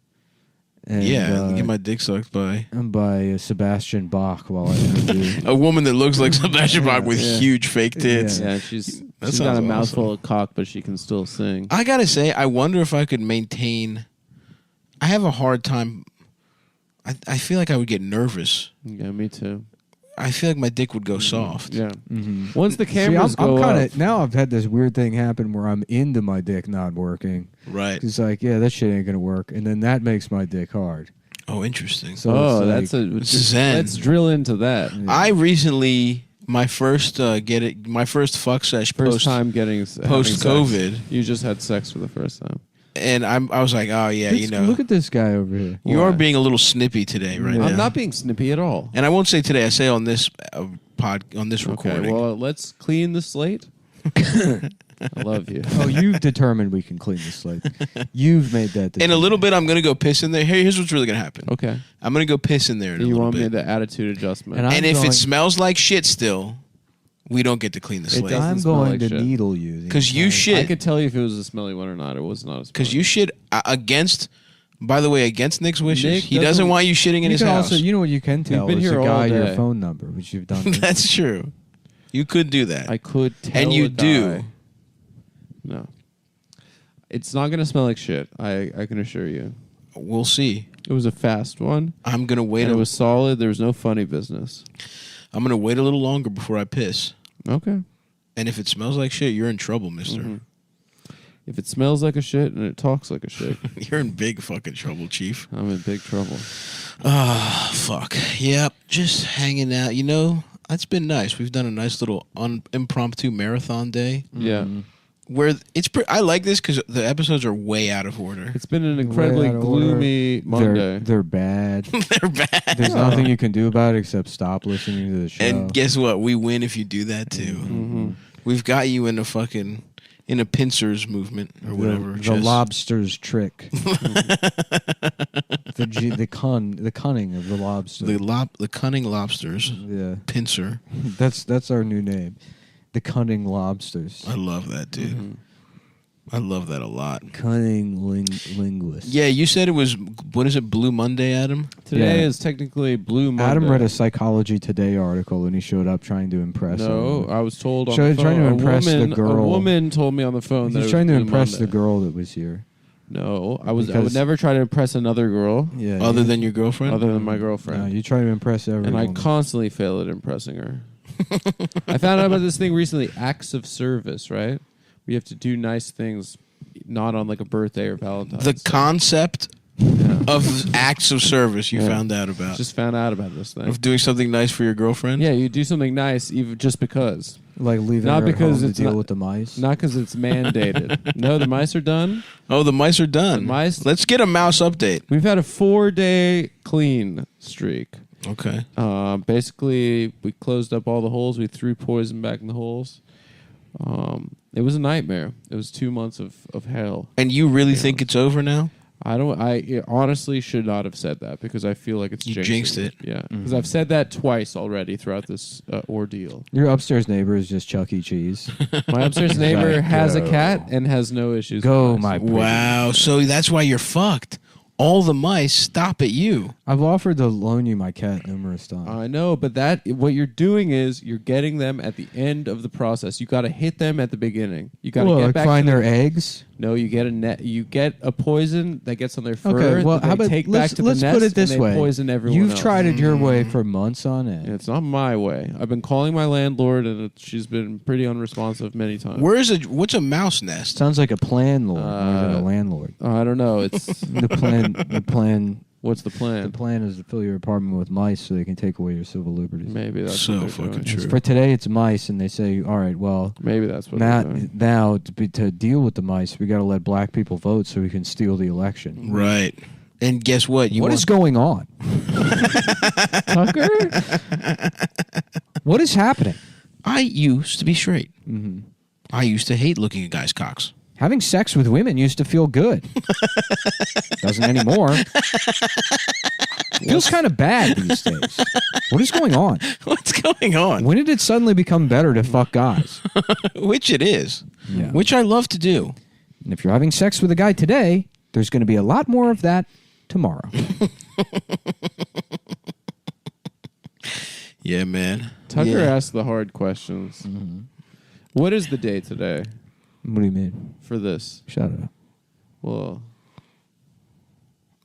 And, Yeah, get my dick sucked by and by Sebastian Bach while I interview. a woman that looks like Sebastian Bach with Yeah. huge fake tits. Yeah, she's That got a sounds mouthful awesome. of cock, but she can still sing. I gotta say, I wonder if I could maintain. I have a hard time. I feel like I would get nervous. Yeah, me too. I feel like my dick would go soft. Yeah. Mhm. Once the See, cameras I'm go kind up, of now. I've had this weird thing happen where I'm into my dick not working. Right. It's like, yeah, that shit ain't gonna work, and then that makes my dick hard. Oh, interesting. So oh, it's that's like, a Zen. Let's drill into that. yeah. I recently my first fuck sesh First time getting post COVID, You just had sex for the first time. and I was like, oh yeah, you know, Look at this guy over here. you Why? are being a little snippy today, right Yeah. now. I'm not being snippy at all. And I won't say today. I say on this on this Okay, recording. well, let's clean the slate. I love you. Oh, you've determined we can clean the slate. You've made that decision. In a little bit, I'm gonna go piss in there. Here's what's really gonna happen. Okay. I'm gonna go piss in there in a You little want me bit. the attitude adjustment. And I'm And if going- it smells like shit still, we don't get to clean the It slate. doesn't I'm smell going like to shit. needle you. the 'Cause you entire- shit. I could tell you if it was a smelly one or not. It was not a smelly Because you shit against. By the way, against Nick's wishes, Nick he doesn't doesn't- want you shitting in You his can house. also, you know what you can tell been is here a all guy your day. phone number, which you've done. That's true. You could do that. I could tell And you a do. guy- No. It's not going to smell like shit. I can assure you. We'll see. It was a fast one. I'm gonna wait. And it was solid. There was no funny business. I'm gonna wait a little longer before I piss. Okay. And if it smells like shit, you're in trouble, mister. Mhm. If it smells like a shit and it talks like a shit, You're in big fucking trouble, Chief. I'm in big trouble. Ah, fuck. Yep, just hanging out. You know, it's been nice. We've done a nice little impromptu marathon day Yeah. where it's. I like this because the episodes are way out of order. It's been an incredibly out of order. gloomy Monday. They're bad. They're bad. There's nothing you can do about it except stop listening to the show. And guess what? We win if you do that too. Mhm. We've got you in a pincers movement or whatever. The just- lobster's trick. the cunning of the lobster. the cunning lobsters. Yeah, Pincer. that's our new name. The cunning lobsters. I love that, dude. Mhm. I love that a lot. Cunning linguist. Yeah, you said it was, what is it, Blue Monday, Adam? Today Yeah. is technically Blue Monday. Adam read a Psychology Today article and he showed up trying to impress. No, everyone. I was told on So the he's phone. trying to a impress the woman, girl. A woman told me on the phone that it He's was trying to Blue impress the Monday. girl that was here. No, I would Because- never try to impress another girl Yeah. Other than your girlfriend? other than my No, girlfriend. you try to impress everyone. And I constantly fail at impressing her. I found out about this thing recently, acts of service, right? We have to do nice things, not on like a birthday or Valentine's The Day. concept Yeah. of acts of service you found out about? Just found out about this thing. Of doing something nice for your girlfriend? Yeah, you do something nice even just because. Like leaving Not her because home to it's deal not- with the mice. Not because it's mandated. No, the mice are done. Oh, the mice are done. The mice- Let's get a mouse update. We've had a 4-day clean streak. Okay. Basically, we closed up all the holes. We threw poison back in the holes. It was a nightmare. It was 2 months of hell. And you really think it's over now? I honestly should not have said that because I feel like it's You jinxing jinxed it. Yeah, because I've said that twice already throughout this ordeal. Your upstairs neighbor is just Chuck E. Cheese. My upstairs neighbor Like, has a go. cat and has no issues. Go, with mice. my pretty. Wow. So that's why you're fucked. All the mice stop at you. I've offered to loan you my cat numerous times. I know, but what you're doing is you're getting them at the end of the process. You got to hit them at the beginning. You got to get like back find to their eggs. No, you get a net. You get a poison that gets on their fur. Okay, well, that they how about take let's back to let's the nest put it this and they way: poison everyone You've else. tried it your way for months on end. It's not my way. I've been calling my landlord, and she's been pretty unresponsive many times. What's a mouse nest? Sounds like a plan lord more than a landlord. I don't know. It's The plan. what's the The plan? plan is to fill your apartment with mice so they can take away your civil liberties. Maybe that's So what they're fucking doing. true. For today, it's mice, and they say, "All right, well, Maybe that's what they're doing. now to deal with the mice, we got to let black people vote so we can steal the election." Right. And guess what? What is going on, Tucker? What is happening? I used to be straight. Mm-hmm. I used to hate looking at guys' cocks. Having sex with women used to feel good. Doesn't anymore. Feels kind of bad these days. What is going on? What's going on? When did it suddenly become better to fuck guys? Which it is. Yeah. Which I love to do. And if you're having sex with a guy today, there's going to be a lot more of that tomorrow. Yeah, man. Tucker Yeah. asked the hard questions. Mm-hmm. What is the day today What do you mean? for this? Shut up. Well,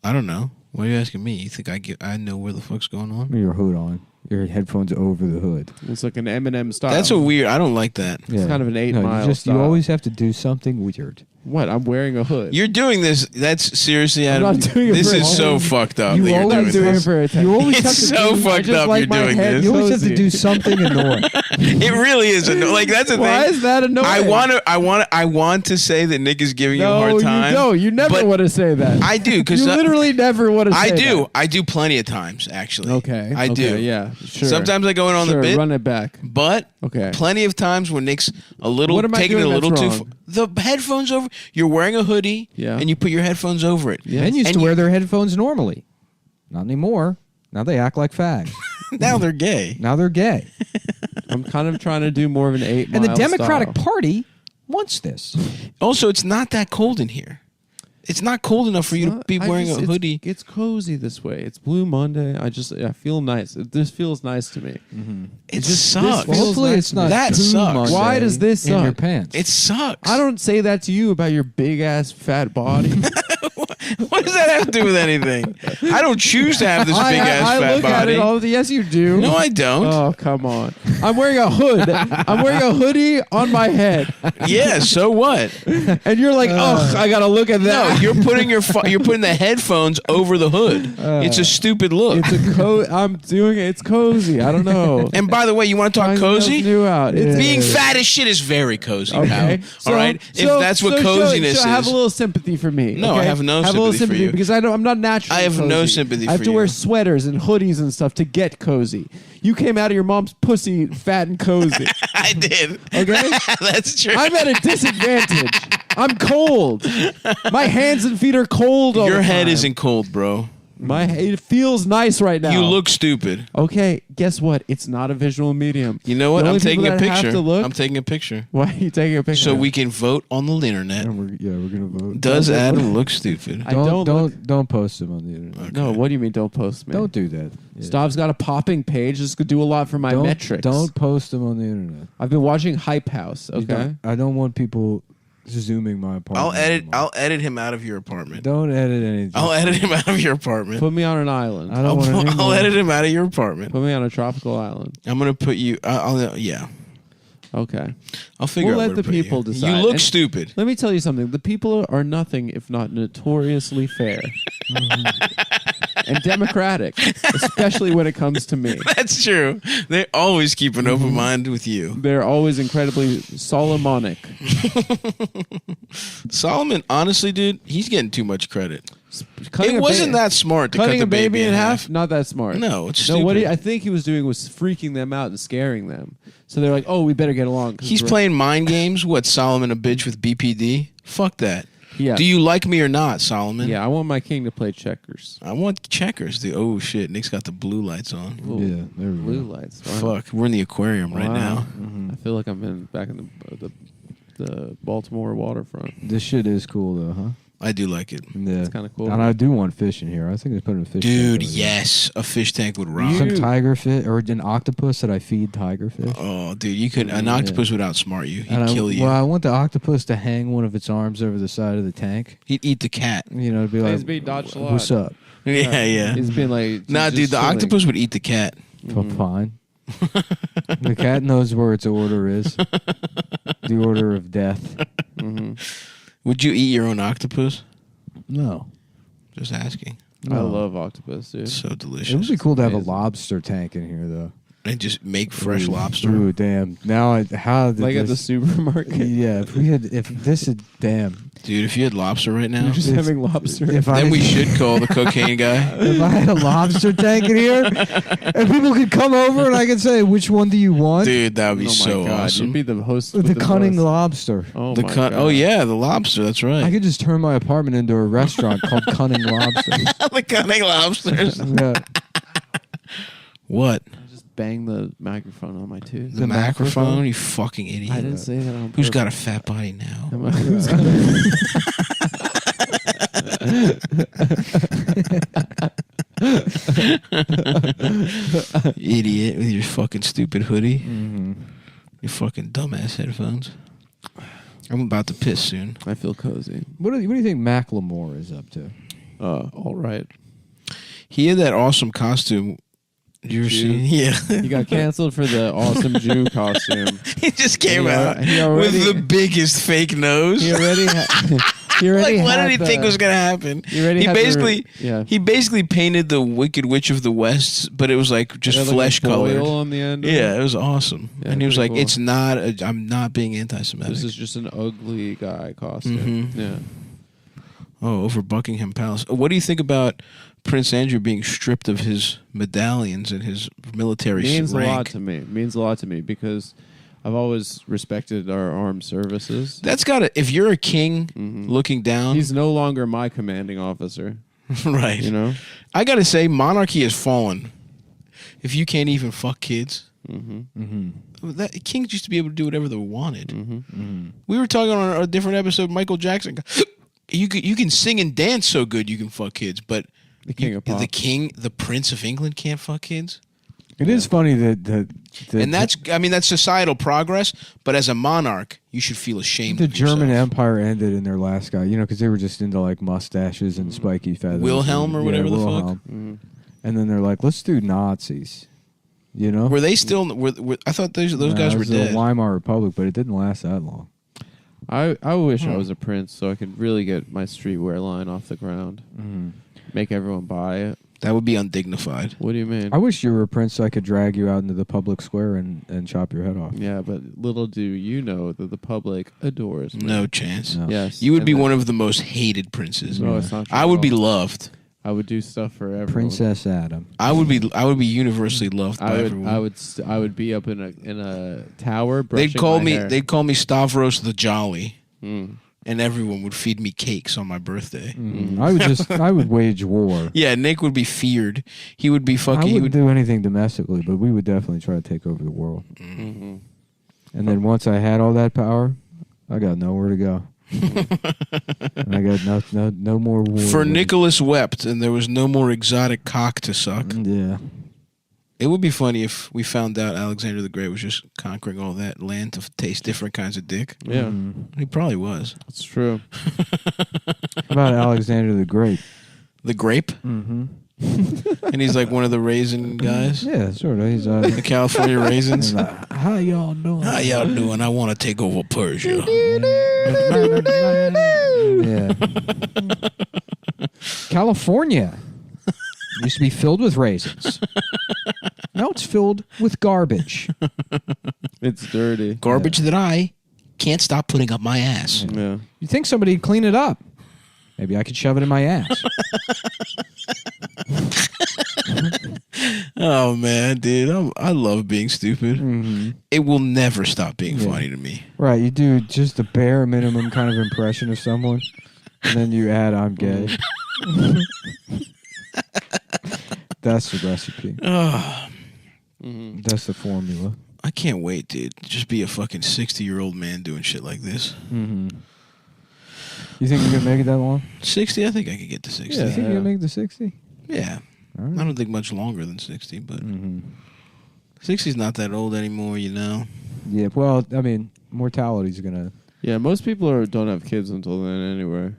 I don't know. Why are you asking me? You think I know where the fuck's going on? Your hood on. Your headphones over the hood. it's like an Eminem style. That's a weird. I don't like that. It's kind of an 8 mile You style. always have to do something weird. What? I'm wearing a hood. You're doing this. That's seriously. I'm Adam, not doing it this for is so attention. fucked up. You that you're always doing doing it this. for attention. You always It's have to so do, fucked just up. like You're my doing head. this. You always have to Cozy. do something annoying. It really is like that's the Why thing. is that annoying? I want to say that Nick is giving you a No, hard you time. don't. You never but want to say that. I do because you literally never want to say I do. that. I do plenty of times actually. Okay. I okay, do. Yeah. Sure. Sometimes I go in on sure, the bit, run it back. but Okay. plenty of times when Nick's a little What am I taking it a doing little that's too. wrong? The headphones over. You're wearing a hoodie, Yeah. and you put your headphones over it. Yeah. Men used And to you- wear their headphones normally. Not anymore. Now they act like fags. Now they're gay. Now they're gay. I'm kind of trying to do more of an 8 mile And the Democratic style. Party wants this. Also, it's not that cold in here. It's not cold enough for you to be wearing a hoodie. It's cozy this way. It's Blue Monday. I feel nice. This feels nice to me. It just- sucks. this feels Hopefully nice it's to not me. That Poo sucks. Monday Why does this in your suck? pants? It sucks. I don't say that to you about your big ass fat body. What does that have to do with anything? I don't choose to have this big ass I fat look at body. it all. Yes, you do. No, I don't. Oh, come on. I'm wearing a hood. I'm wearing a hoodie on my head. Yeah, so what? And you're like, ugh, I got to look at No, that. you're putting you're putting the headphones over the hood. It's a stupid look. It's I'm doing it. It's cozy. I don't know. And by the way, you want to talk Trying something cozy? New out. It's Being fat as shit is very cozy, okay. pal. All right? If that's what coziness so have a is. little sympathy for me. No, I okay? have no have a little sympathy for sympathy you. because I'm not naturally. I have no cozy. sympathy I have for to wear you. sweaters and hoodies and stuff to get cozy. You came out of your mom's pussy fat and cozy. I did. Okay? That's true. I'm at a disadvantage. I'm cold. My hands and feet are cold all Your the head time. isn't cold, bro. It feels nice right now. You look stupid. Okay, guess what? It's not a visual medium. You know what? The I'm only taking people a that have picture. to look- I'm taking a picture. Why are you taking a picture? So we can vote on the internet. We're gonna vote. Does Adam look stupid? I don't Don't post them on the internet. No, what do you mean don't post me? Don't do that. Yeah. Stav's got a popping page. This could do a lot for my Don't, metrics. Don't post them on the internet. I've been watching Hype House. You Okay. don't- I don't want people zooming my apartment. I'll edit him out of your apartment. Don't edit anything. I'll edit him out of your apartment. Put me on an island. I don't want I'll edit him out of your apartment. Put me on a tropical island. I'm gonna put you. Yeah. Okay. I'll figure We'll out let where to the put you. people decide. You look And- stupid. Let me tell you something. The people are nothing if not notoriously fair. And democratic, especially when it comes to me. That's true. They always keep an open mind with you. They're always incredibly Solomonic. Solomon, honestly, dude, he's getting too much credit. Cutting It a wasn't that smart to cut cutting the a baby in half. Not that smart. No, it's No, stupid. I think he was doing was freaking them out and scaring them. So they're like, "Oh, we better get along." 'cause He's we're- playing mind games. What, Solomon a bitch with BPD? Fuck that. Yeah. Do you like me or not, Solomon? Yeah, I want my king to play checkers. I want checkers, dude. Oh, shit. Nick's got the blue lights on. Ooh, Yeah, there we blue go. lights. Wow. Fuck. We're in the aquarium right Wow. now. I feel like I'm back in the Baltimore waterfront. This shit is cool though, huh? I do like it. Yeah. It's kind of cool. And I do want fish in here. I think they put in a fish Dude, tank over there. yes. A fish tank would rock. Some tiger fish or an octopus that I feed tiger fish. Oh, dude, you could. An octopus would outsmart you. He'd And kill you. Well, I want the octopus to hang one of its arms over the side of the tank. He'd eat the cat. You know, to be like, He's being dodged a lot. "What's up?" Yeah. He's been like, Nah, just dude, the chilling. octopus would eat the cat. Fine. The cat knows where its order is. The order of death. Would you eat your own octopus? No. Just asking. I No. love octopus, dude. It's so delicious. It would be cool to have a Amazing. lobster tank in here, though. And just make fresh lobster. Ooh, damn. Now, how did Like at the this... supermarket. Yeah, if this had... Damn. Dude, if you had lobster right now, You're just If- having lobster. If I, then we should call the cocaine guy. If I had a lobster tank in here, and people could come over and I could say, which one do you want? Dude, that would be Oh my so God, awesome. You'd be the host. The with cunning most. lobster. Oh The my cut. God. Oh yeah, the lobster. That's right. I could just turn my apartment into a restaurant called Cunning Lobster. the cunning lobsters. Yeah. What? Just bang the microphone on my tooth. The microphone? You fucking idiot. I didn't say that on purpose. Who's got a fat body now? Idiot with your fucking stupid hoodie. Mm-hmm. Your fucking dumbass headphones. I'm about to piss soon. I feel cozy. What do you think Macklemore is up to? All right. He had that awesome costume. Did you ever Jew? see? Yeah. He got canceled for the awesome Jew costume. He just came out He already- with the biggest fake nose. He already he already Like, what had did he think was gonna happen? He already He had basically, yeah. he basically painted the Wicked Witch of the West, but it was like just It had, like, flesh a boil colored. on the end. of Yeah, it. it was awesome. Yeah, And he was like, pretty cool. "It's not. I'm not being anti-Semitic." This is just an ugly guy costume. Mhm. Yeah. Oh, over Buckingham Palace. What do you think about Prince Andrew being stripped of his medallions and his military Means rank? a lot to me. Means a lot to me because I've always respected our armed services. That's got to. If you're a king Mhm. looking down, He's no longer my commanding officer. right. You know. I got to say, monarchy has fallen. If you can't even fuck kids, kings used to be able to do whatever they wanted. We were talking on a different episode. Michael Jackson. You can sing and dance so good you can fuck kids, but The king of pop. the Prince of England can't fuck kids. It is funny that And that's societal progress. But as a monarch, you should feel ashamed. the of German yourself. Empire ended in their last guy, because they were just into like mustaches and spiky feathers. Wilhelm or Yeah, whatever the fuck? Wilhelm. Mhm. And then they're like, let's do Nazis. Were they still? Were I thought those Nah, guys it were was the dead. Weimar Republic, but it didn't last that long. I wish I was a prince so I could really get my streetwear line off the ground. Make everyone buy it. That would be undignified. What do you mean? I wish you were a prince so I could drag you out into the public square and chop your head off. Yeah, but little do you know that the public adores me. No chance. No. Yes. You would and be that- one of the most hated princes. No, it's not true I at would be all. loved. I would do stuff for everyone. Princess Adam. I would be universally loved by everyone. I would be up in a tower. They'd brushing call my me. hair. They'd call me Stavros the Jolly, Mm. and everyone would feed me cakes on my birthday. I would wage war. Yeah, Nick would be feared. He would be fucking. I He wouldn't would. do anything domestically, but we would definitely try to take over the world. Mhm. And then once I had all that power, I got nowhere to go. And I got no more war. For Nicholas wept, and there was no more exotic cock to suck. Yeah. It would be funny if we found out Alexander the Great was just conquering all that land to taste different kinds of dick. Yeah, He probably was. it's true. How about Alexander the Great? The grape? Mm-hmm. And he's like one of the raisin guys. Yeah, sort of. He's The California raisins. he's like, how y'all doing? How y'all doing? I want to take over Persia. Yeah. California used to be filled with raisins. Now it's filled with garbage. It's dirty. Garbage that I can't stop putting up my ass. Yeah. You think somebody'd clean it up? Maybe I could shove it in my ass. Oh man, dude, I love being stupid. Mm-hmm. It will never stop being Yeah. funny to me. Right, you do just the bare minimum kind of impression of someone, and then you add "I'm gay." That's the recipe. Oh, That's the formula. I can't wait, dude. Just be a fucking 60-year-old man doing shit like this. Mm-hmm. You think you can make it that long? 60? I think I could get to 60. You think you can make it to 60? Yeah. All right. I don't think much longer than 60, but Mm-hmm. 60's not that old anymore, you know? Yeah, well, I mean, mortality's gonna. Yeah, most people don't have kids until then anyway.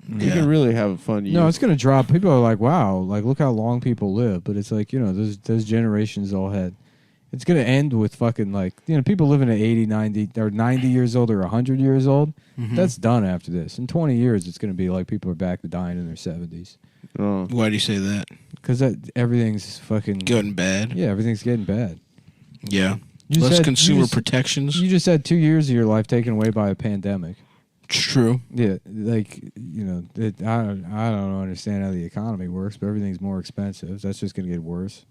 You Yeah. can really have a fun year. No, it's gonna drop. People are like, "Wow, like look how long people live," but it's like those generations all had. It's gonna end with fucking like people living at 80, 90, or 90 years old or 100 years old. Mhm. That's done after this. In 20 years, it's gonna be like people are back to dying in their 70s Oh. Why do you say that? because everything's fucking Getting bad? Yeah, everything's getting bad. Yeah. You Less said- consumer you just- protections. You just had 2 years of your life taken away by a pandemic. It's true. Yeah, like I don't understand how the economy works, but everything's more expensive. That's just going to get worse.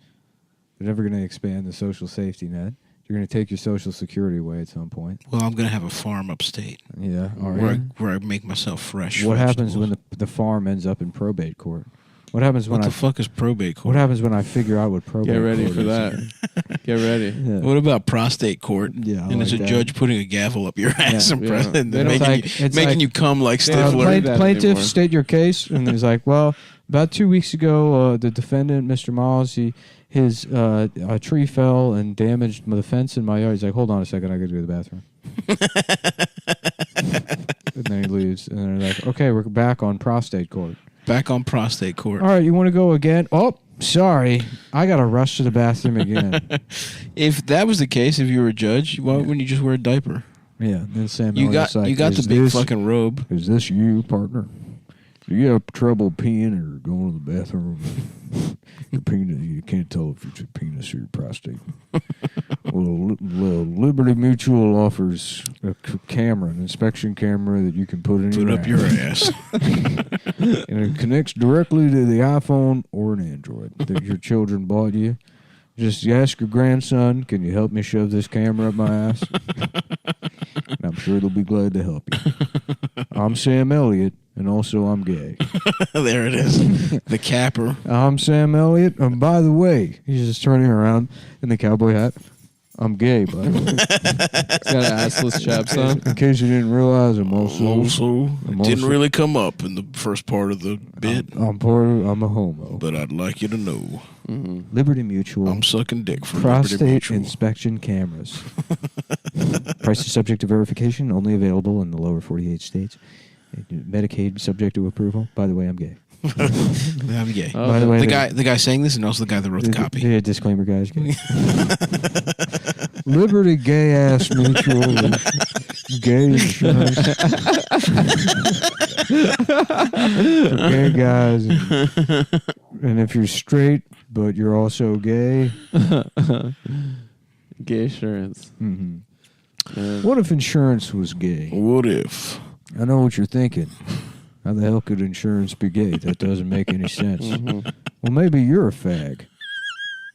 They're never going to expand the social safety net. You're going to take your social security away at some point. Well, I'm going to have a farm upstate Yeah. All where, right. where I make myself fresh. What happens vegetables. when the farm ends up in probate court? What happens when What the fuck is probate court? What happens when I figure out what probate Get ready court for is? that. Get ready. Yeah. What about prostate court? Yeah, I and it's like a that. judge putting a gavel up your ass and yeah. pressing and They don't- making, It's like- making you come like They don't Stifler. play that Plaintiff, anymore. state your case, and he's like, "Well, about 2 weeks ago, the defendant, Mr. Miles, his a tree fell and damaged the fence in my yard." He's like, "Hold on a second, I got to go to the bathroom." And then he leaves, and they're like, "Okay, we're back on prostate court. Back on prostate court. All right, you want to go again? Oh, sorry, I got to rush to the bathroom again." If that was the case, if you were a judge, why wouldn't you just wear a diaper? Yeah, then Sam You Elliott's got like, you got the "Is big this- fucking robe. Is this you, partner? Do you have trouble peeing or going to the bathroom? Your penis, you can't tell if it's your penis or your prostate. Well, Liberty Mutual offers a camera, an inspection camera that you can put in Put your up your ass. ass. And it connects directly to the iPhone or an Android that your children bought you. Just ask your grandson, can you help me shove this camera up my ass? And I'm sure they'll be glad to help you. I'm Sam Elliott, and also I'm gay. There it is. The capper. I'm Sam Elliott, and by the way, he's just turning around in the cowboy hat. I'm gay, by the way. He's got assless chaps on. In case you didn't realize, I'm Also, it didn't also- really come up in the first part of the bit, I'm a homo. but I'd like you to know Liberty Mutual. I'm sucking dick for Liberty Prostate Mutual. inspection cameras. Price is subject to verification. Only available in the lower 48 states. Medicaid subject to approval. By the way, I'm gay. I'm gay. Oh, By the way, The guy saying this and also the guy that wrote the copy. Yeah, disclaimer, guys. Liberty Gay Ass Mutual. Gay insurance. For gay guys. And if you're straight, but you're also gay. Gay insurance. Mm-hmm. Yeah. What if insurance was gay? What if? I know what you're thinking. How the hell could insurance be gay? That doesn't make any sense. Well, maybe you're a fag.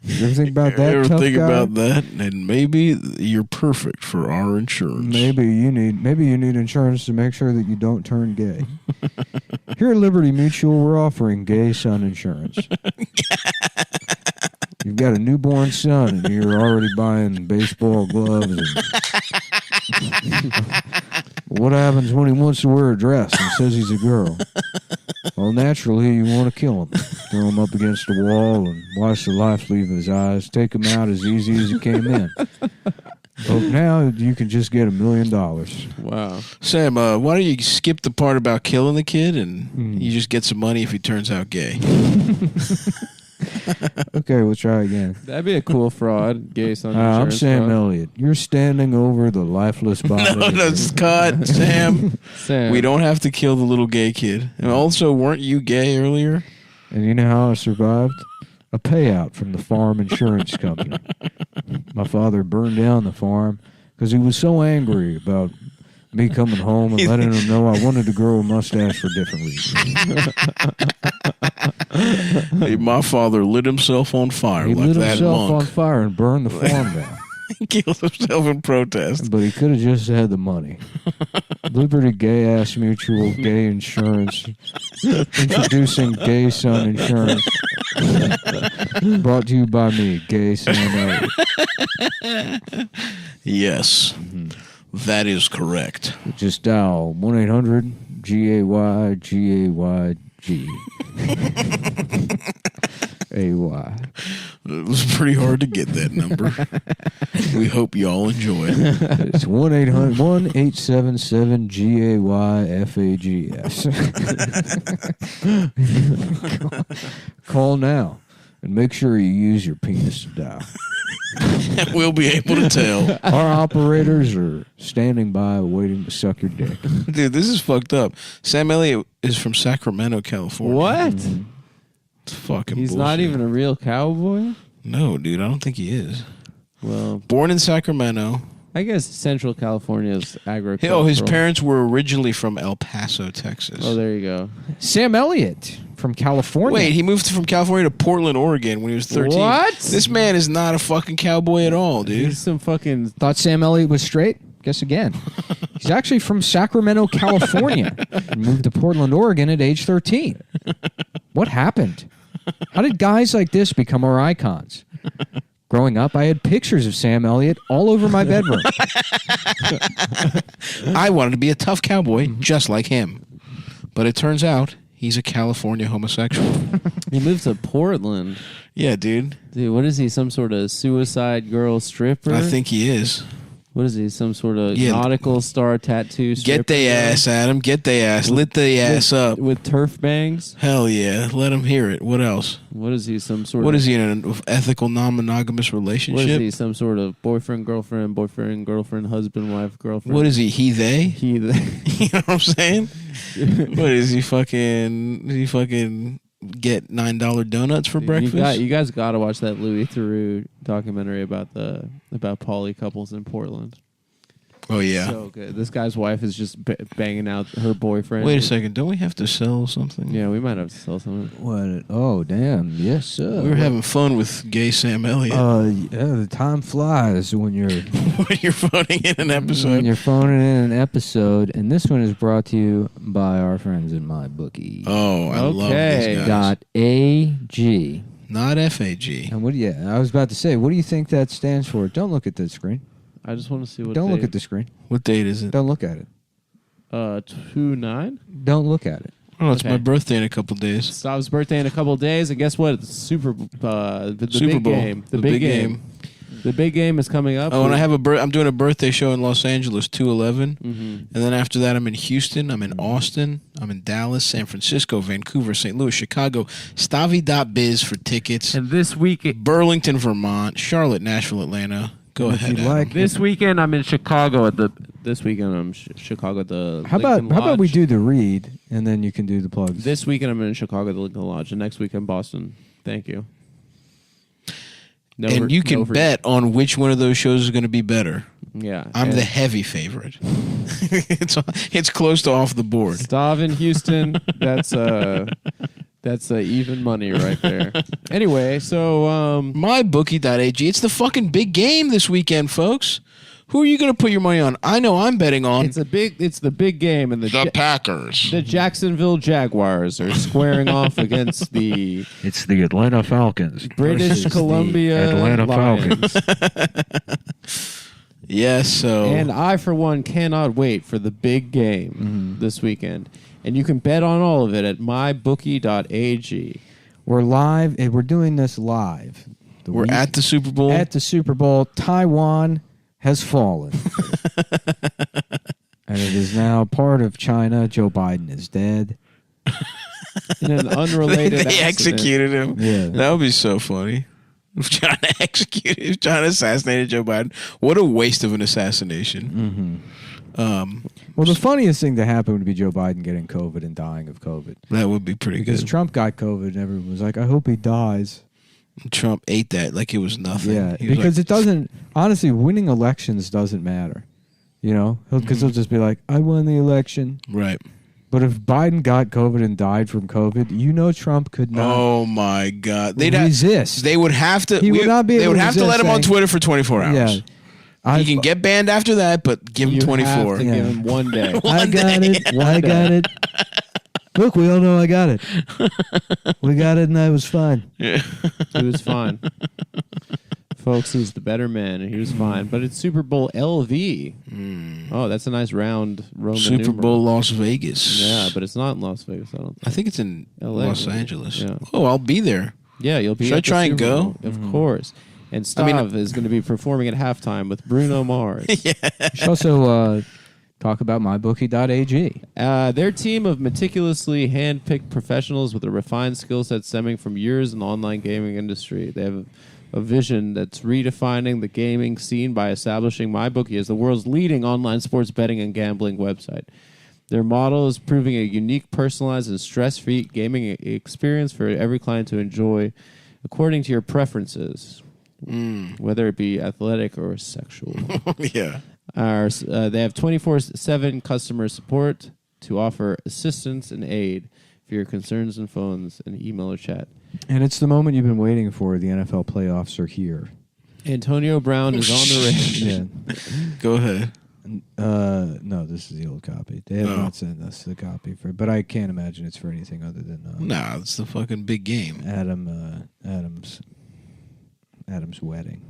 You ever think about that, Ever tough think guy? about that? And maybe you're perfect for our insurance. Maybe you need insurance to make sure that you don't turn gay. Here at Liberty Mutual, we're offering gay son insurance. You've got a newborn son, and you're already buying baseball gloves. What happens when he wants to wear a dress and says he's a girl? Well, naturally, you want to kill him. Throw him up against the wall and watch the life leave his eyes. Take him out as easy as he came in. But now you can just get $1 million. Wow. Sam, why don't you skip the part about killing the kid and you just get some money if he turns out gay? Okay, we'll try again. That'd be a cool fraud. Gay son I'm insurance Sam fraud. Elliott. You're standing over the lifeless body. No, cut, Sam. Sam. We don't have to kill the little gay kid. And also, weren't you gay earlier? And you know how I survived? A payout from the farm insurance company. My father burned down the farm because he was so angry about me coming home and letting him know I wanted to grow a mustache for different reasons. Hey, my father lit himself on fire He like lit that himself monk. on fire and burned the farm down. He killed himself in protest. But he could have just had the money. Liberty Gay Ass Mutual Gay Insurance. Introducing Gay Son Insurance. Brought to you by me, Gay Sam Elliott. Yes, that is correct. Just dial 1-800-GAY-GAY-G. A-Y. It was pretty hard to get that number. We hope you all enjoy it. It's 1-800-1-877-GAY-FAGS. Call now and make sure you use your penis to dial. We'll be able to tell. Our operators are standing by waiting to suck your dick. Dude, this is fucked up. Sam Elliott is from Sacramento, California. What? It's fucking He's bullshit. not even a real cowboy? No, dude, I don't think he is. Well, Born in Sacramento. I guess Central California is agricultural. Oh, his parents were originally from El Paso, Texas. Oh, there you go. Sam Elliott from California. Wait, he moved from California to Portland, Oregon when he was 13. What? This man is not a fucking cowboy at all, dude. He's some fucking... Thought Sam Elliott was straight? Guess again. He's actually from Sacramento, California. He moved to Portland, Oregon at age 13. What happened? How did guys like this become our icons? Growing up, I had pictures of Sam Elliott all over my bedroom. I wanted to be a tough cowboy just like him. But it turns out he's a California homosexual. He moved to Portland. Yeah, dude. Dude, what is he? Some sort of suicide girl stripper? I think he is. What is he? Some sort of Yeah. nautical star tattoo stripper? Get they ass, Adam. Get they ass. Lit they ass up. With turf bangs? Hell yeah. Let him hear it. What else? What is he? Some sort What of... is he in an ethical, non-monogamous What is relationship? he? Some sort of boyfriend, girlfriend, husband, wife, girlfriend? What is he? He, they? he? You know what I'm saying? What is he fucking... Does he fucking get $9 donuts for breakfast? You guys got to watch that Louis Theroux documentary about poly couples in Portland. Oh, yeah. So good. This guy's wife is just banging out her boyfriend. Wait a second. Don't we have to sell something? Yeah, we might have to sell something. What? Oh, damn. Yes, sir. We were having fun with gay Sam Elliott. Yeah, the time flies when you're When you're phoning in an when episode. you're phoning in an episode, and this one is brought to you by our friends in MyBookie. Oh, I love Okay. these guys. .ag. Not FAG. And I was about to say, what do you think that stands for? Don't look at the screen. I just want to see what. Don't look at the screen. What date is it? Don't look at it. 2/9. Don't look at it. Oh, it's Okay. my birthday in a couple days. Stav's birthday in a couple of days, and guess what? It's the Super big Bowl. game. The big game. The big game is coming up. Oh, and I'm doing a birthday show in Los Angeles, 2/11. Mhm. And then after that, I'm in Houston, I'm in Austin, I'm in Dallas, San Francisco, Vancouver, St. Louis, Chicago, Stavi.biz for tickets, And this week, Burlington, Vermont, Charlotte, Nashville, Atlanta. Go And if ahead. you'd Adam. like- this weekend I'm in Chicago at the. This weekend I'm Chicago at the. How about Lincoln we Lodge. do the read, and then you can do the plugs. This weekend I'm in Chicago at the Lincoln Lodge, and next week in Boston. Thank you. And you can bet on which one of those shows is going to be better. Yeah, I'm and the heavy favorite. it's close to off the board. Stav in Houston. That's even money right there. Anyway, so MyBookie.ag. It's the fucking big game this weekend, folks. Who are you going to put your money on? I know I'm betting on it's the big game, and the Packers. the Jacksonville Jaguars are squaring off against the It's the Atlanta Falcons. British versus the Columbia Atlanta Lions. Falcons. Yes, so And I, for one, cannot wait for the big game this weekend. And you can bet on all of it at mybookie.ag. We're live. And we're doing this live. we're at the Super Bowl. At the Super Bowl. Taiwan has fallen. And it is now part of China. Joe Biden is dead. in an unrelated They accident. executed him. Yeah. That would be so funny. Trying to assassinate Joe Biden. What a waste of an assassination. Well, the funniest thing to happen would be Joe Biden getting COVID and dying of COVID. That would be pretty Because good. Trump got COVID and everyone was like, I hope he dies. Trump ate that like it was nothing. Yeah, He was because like, it doesn't, honestly, winning elections doesn't matter. You know? Because he'll just be like, I won the election. right. But if Biden got COVID and died from COVID, you know Trump could not Oh my God! They'd resist. They would have to. He would not be They able would to have to let resist him on saying- Twitter for 24 hours. Yeah. He can get banned after that, but give him You 24. have to Yeah. give him one day. I got it. I got it. Look, we all know I got it. We got it, and I was fine. Yeah. He was fine. Folks, he's the better man, and he was fine. But it's Super Bowl LV. Oh, that's a nice round Roman Super numeral. Bowl Las Vegas. Yeah, but it's not in Las Vegas, I don't think. I think it's in LA. Los Angeles. Yeah. Oh, I'll be there. Yeah, you'll be Should I at the try and Super go? Bowl, of course. And Stav I mean- is going to be performing at halftime with Bruno Mars. You should also talk about mybookie.ag. Their team of meticulously hand-picked professionals with a refined skill set stemming from years in the online gaming industry. They have a vision that's redefining the gaming scene by establishing MyBookie as the world's leading online sports betting and gambling website. Their model is proving a unique, personalized, and stress-free gaming experience for every client to enjoy according to your preferences, whether it be athletic or sexual. Yeah. They have 24/7 customer support to offer assistance and aid for your concerns and phones and email or chat. And it's the moment you've been waiting for. The NFL playoffs are here. Antonio Brown is on the range. Yeah. Go ahead. No, this is the old copy. They have Oh. not sent us the copy for, but I can't imagine it's for anything other than Nah, it's the fucking big game. Adam's wedding.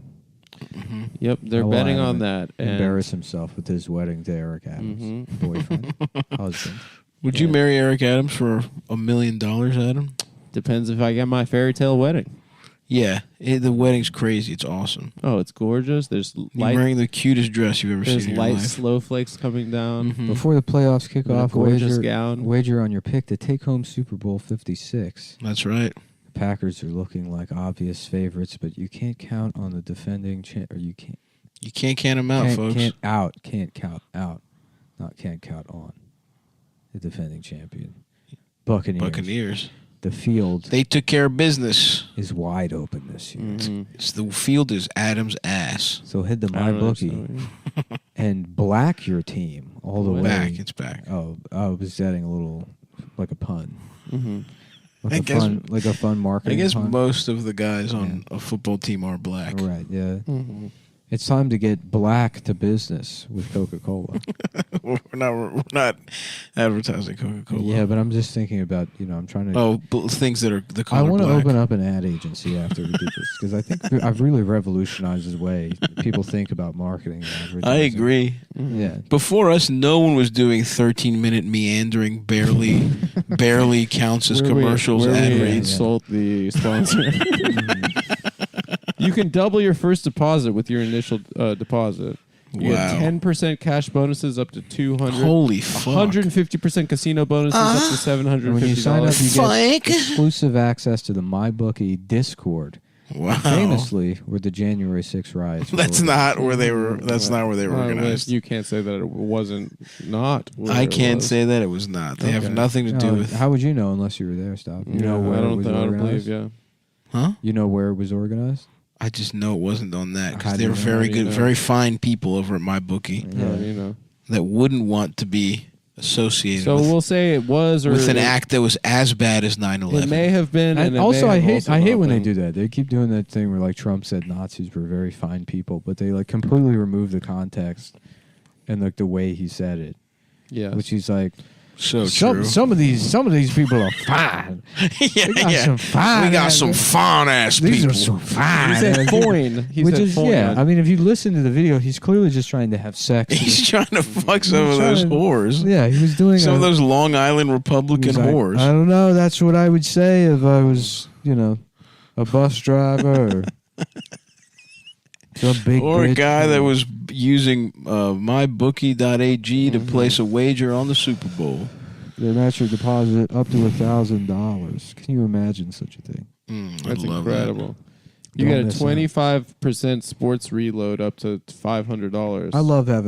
Yep, they're How will betting Adam on that. And Embarrass himself with his wedding to Eric Adams, boyfriend, husband. Would you marry Eric Adams for $1 million, Adam? depends if I get my fairy tale wedding. Yeah. The wedding's crazy. It's awesome. Oh, it's gorgeous. There's You're light. wearing the cutest dress you've ever There's seen in your light life. snowflakes coming down. Mhm. Before the playoffs kick In a off, gorgeous gown. wager on your pick to take home Super Bowl 56. That's right. The Packers are looking like obvious favorites, but you can't count on the defending or you can't. You can't count them out, folks. Can't count out. Not can't count on the defending champion. Buccaneers. The field They took care of business. is wide open this year. The field is Adam's ass. So head to I don't know, MyBookie and black your team all the way. It's back. Oh, I was adding a little, like a pun. I guess- Like a fun marketing I guess pun. most of the guys on a football team are black. Right, yeah. It's time to get black to business with Coca-Cola. we're not advertising Coca-Cola. Yeah, but I'm just thinking about, I'm trying to... Things that are the I color want to black. open up an ad agency after we do this, because I think I've really revolutionized the way people think about marketing and advertising. I agree. Yeah. Before us, no one was doing 13-minute meandering, barely counts as commercials where ad we reads. insult the sponsor. You can double your first deposit with your initial deposit. You Wow. get 10% cash bonuses up to $200. Holy fuck. 150% casino bonuses up to $750. And when you sign up, you get Fuck. exclusive access to the MyBookie Discord. Wow. Famously, where the January 6 riots. That's were. not where they were. That's not where they were organized. You can't say that it wasn't not. Where I it can't was. say that it was not. They have Okay. nothing to do No, with. How would you know unless you were there, Stop? You know where I it don't was think I don't organized? believe. Yeah. Huh? You know where it was organized? I just know it wasn't on that How because do they you were know? very How do you good, know? very fine people over at MyBookie Yeah. You know. that wouldn't want to be associated So with, we'll say it was or with an it, act that was as bad as 9/11. It may have been. And And it also, may I have hate also I hate not when they been. do that. They keep doing that thing where like Trump said Nazis were very fine people, but they like completely remove the context and like the way he said it, Yeah. which he's like so true. some of these people are fine. yeah, We got yeah. some fine. We got ass- some fine ass These people. are some fine. He said ass- foreign. He Which said is foreign. I mean, if you listen to the video, he's clearly just trying to have sex. He's trying to fuck some of those trying to- whores. Yeah, he was doing Some of a- those Long Island he Republican was like, whores. I don't know. That's what I would say if I was, a bus driver or some big Or a bitch. guy that was using mybookie.ag to place a wager on the Super Bowl. They match your deposit up to $1,000. Can you imagine such a thing? That's love incredible. You Don't get a miss out. 25% sports reload up to $500. I love having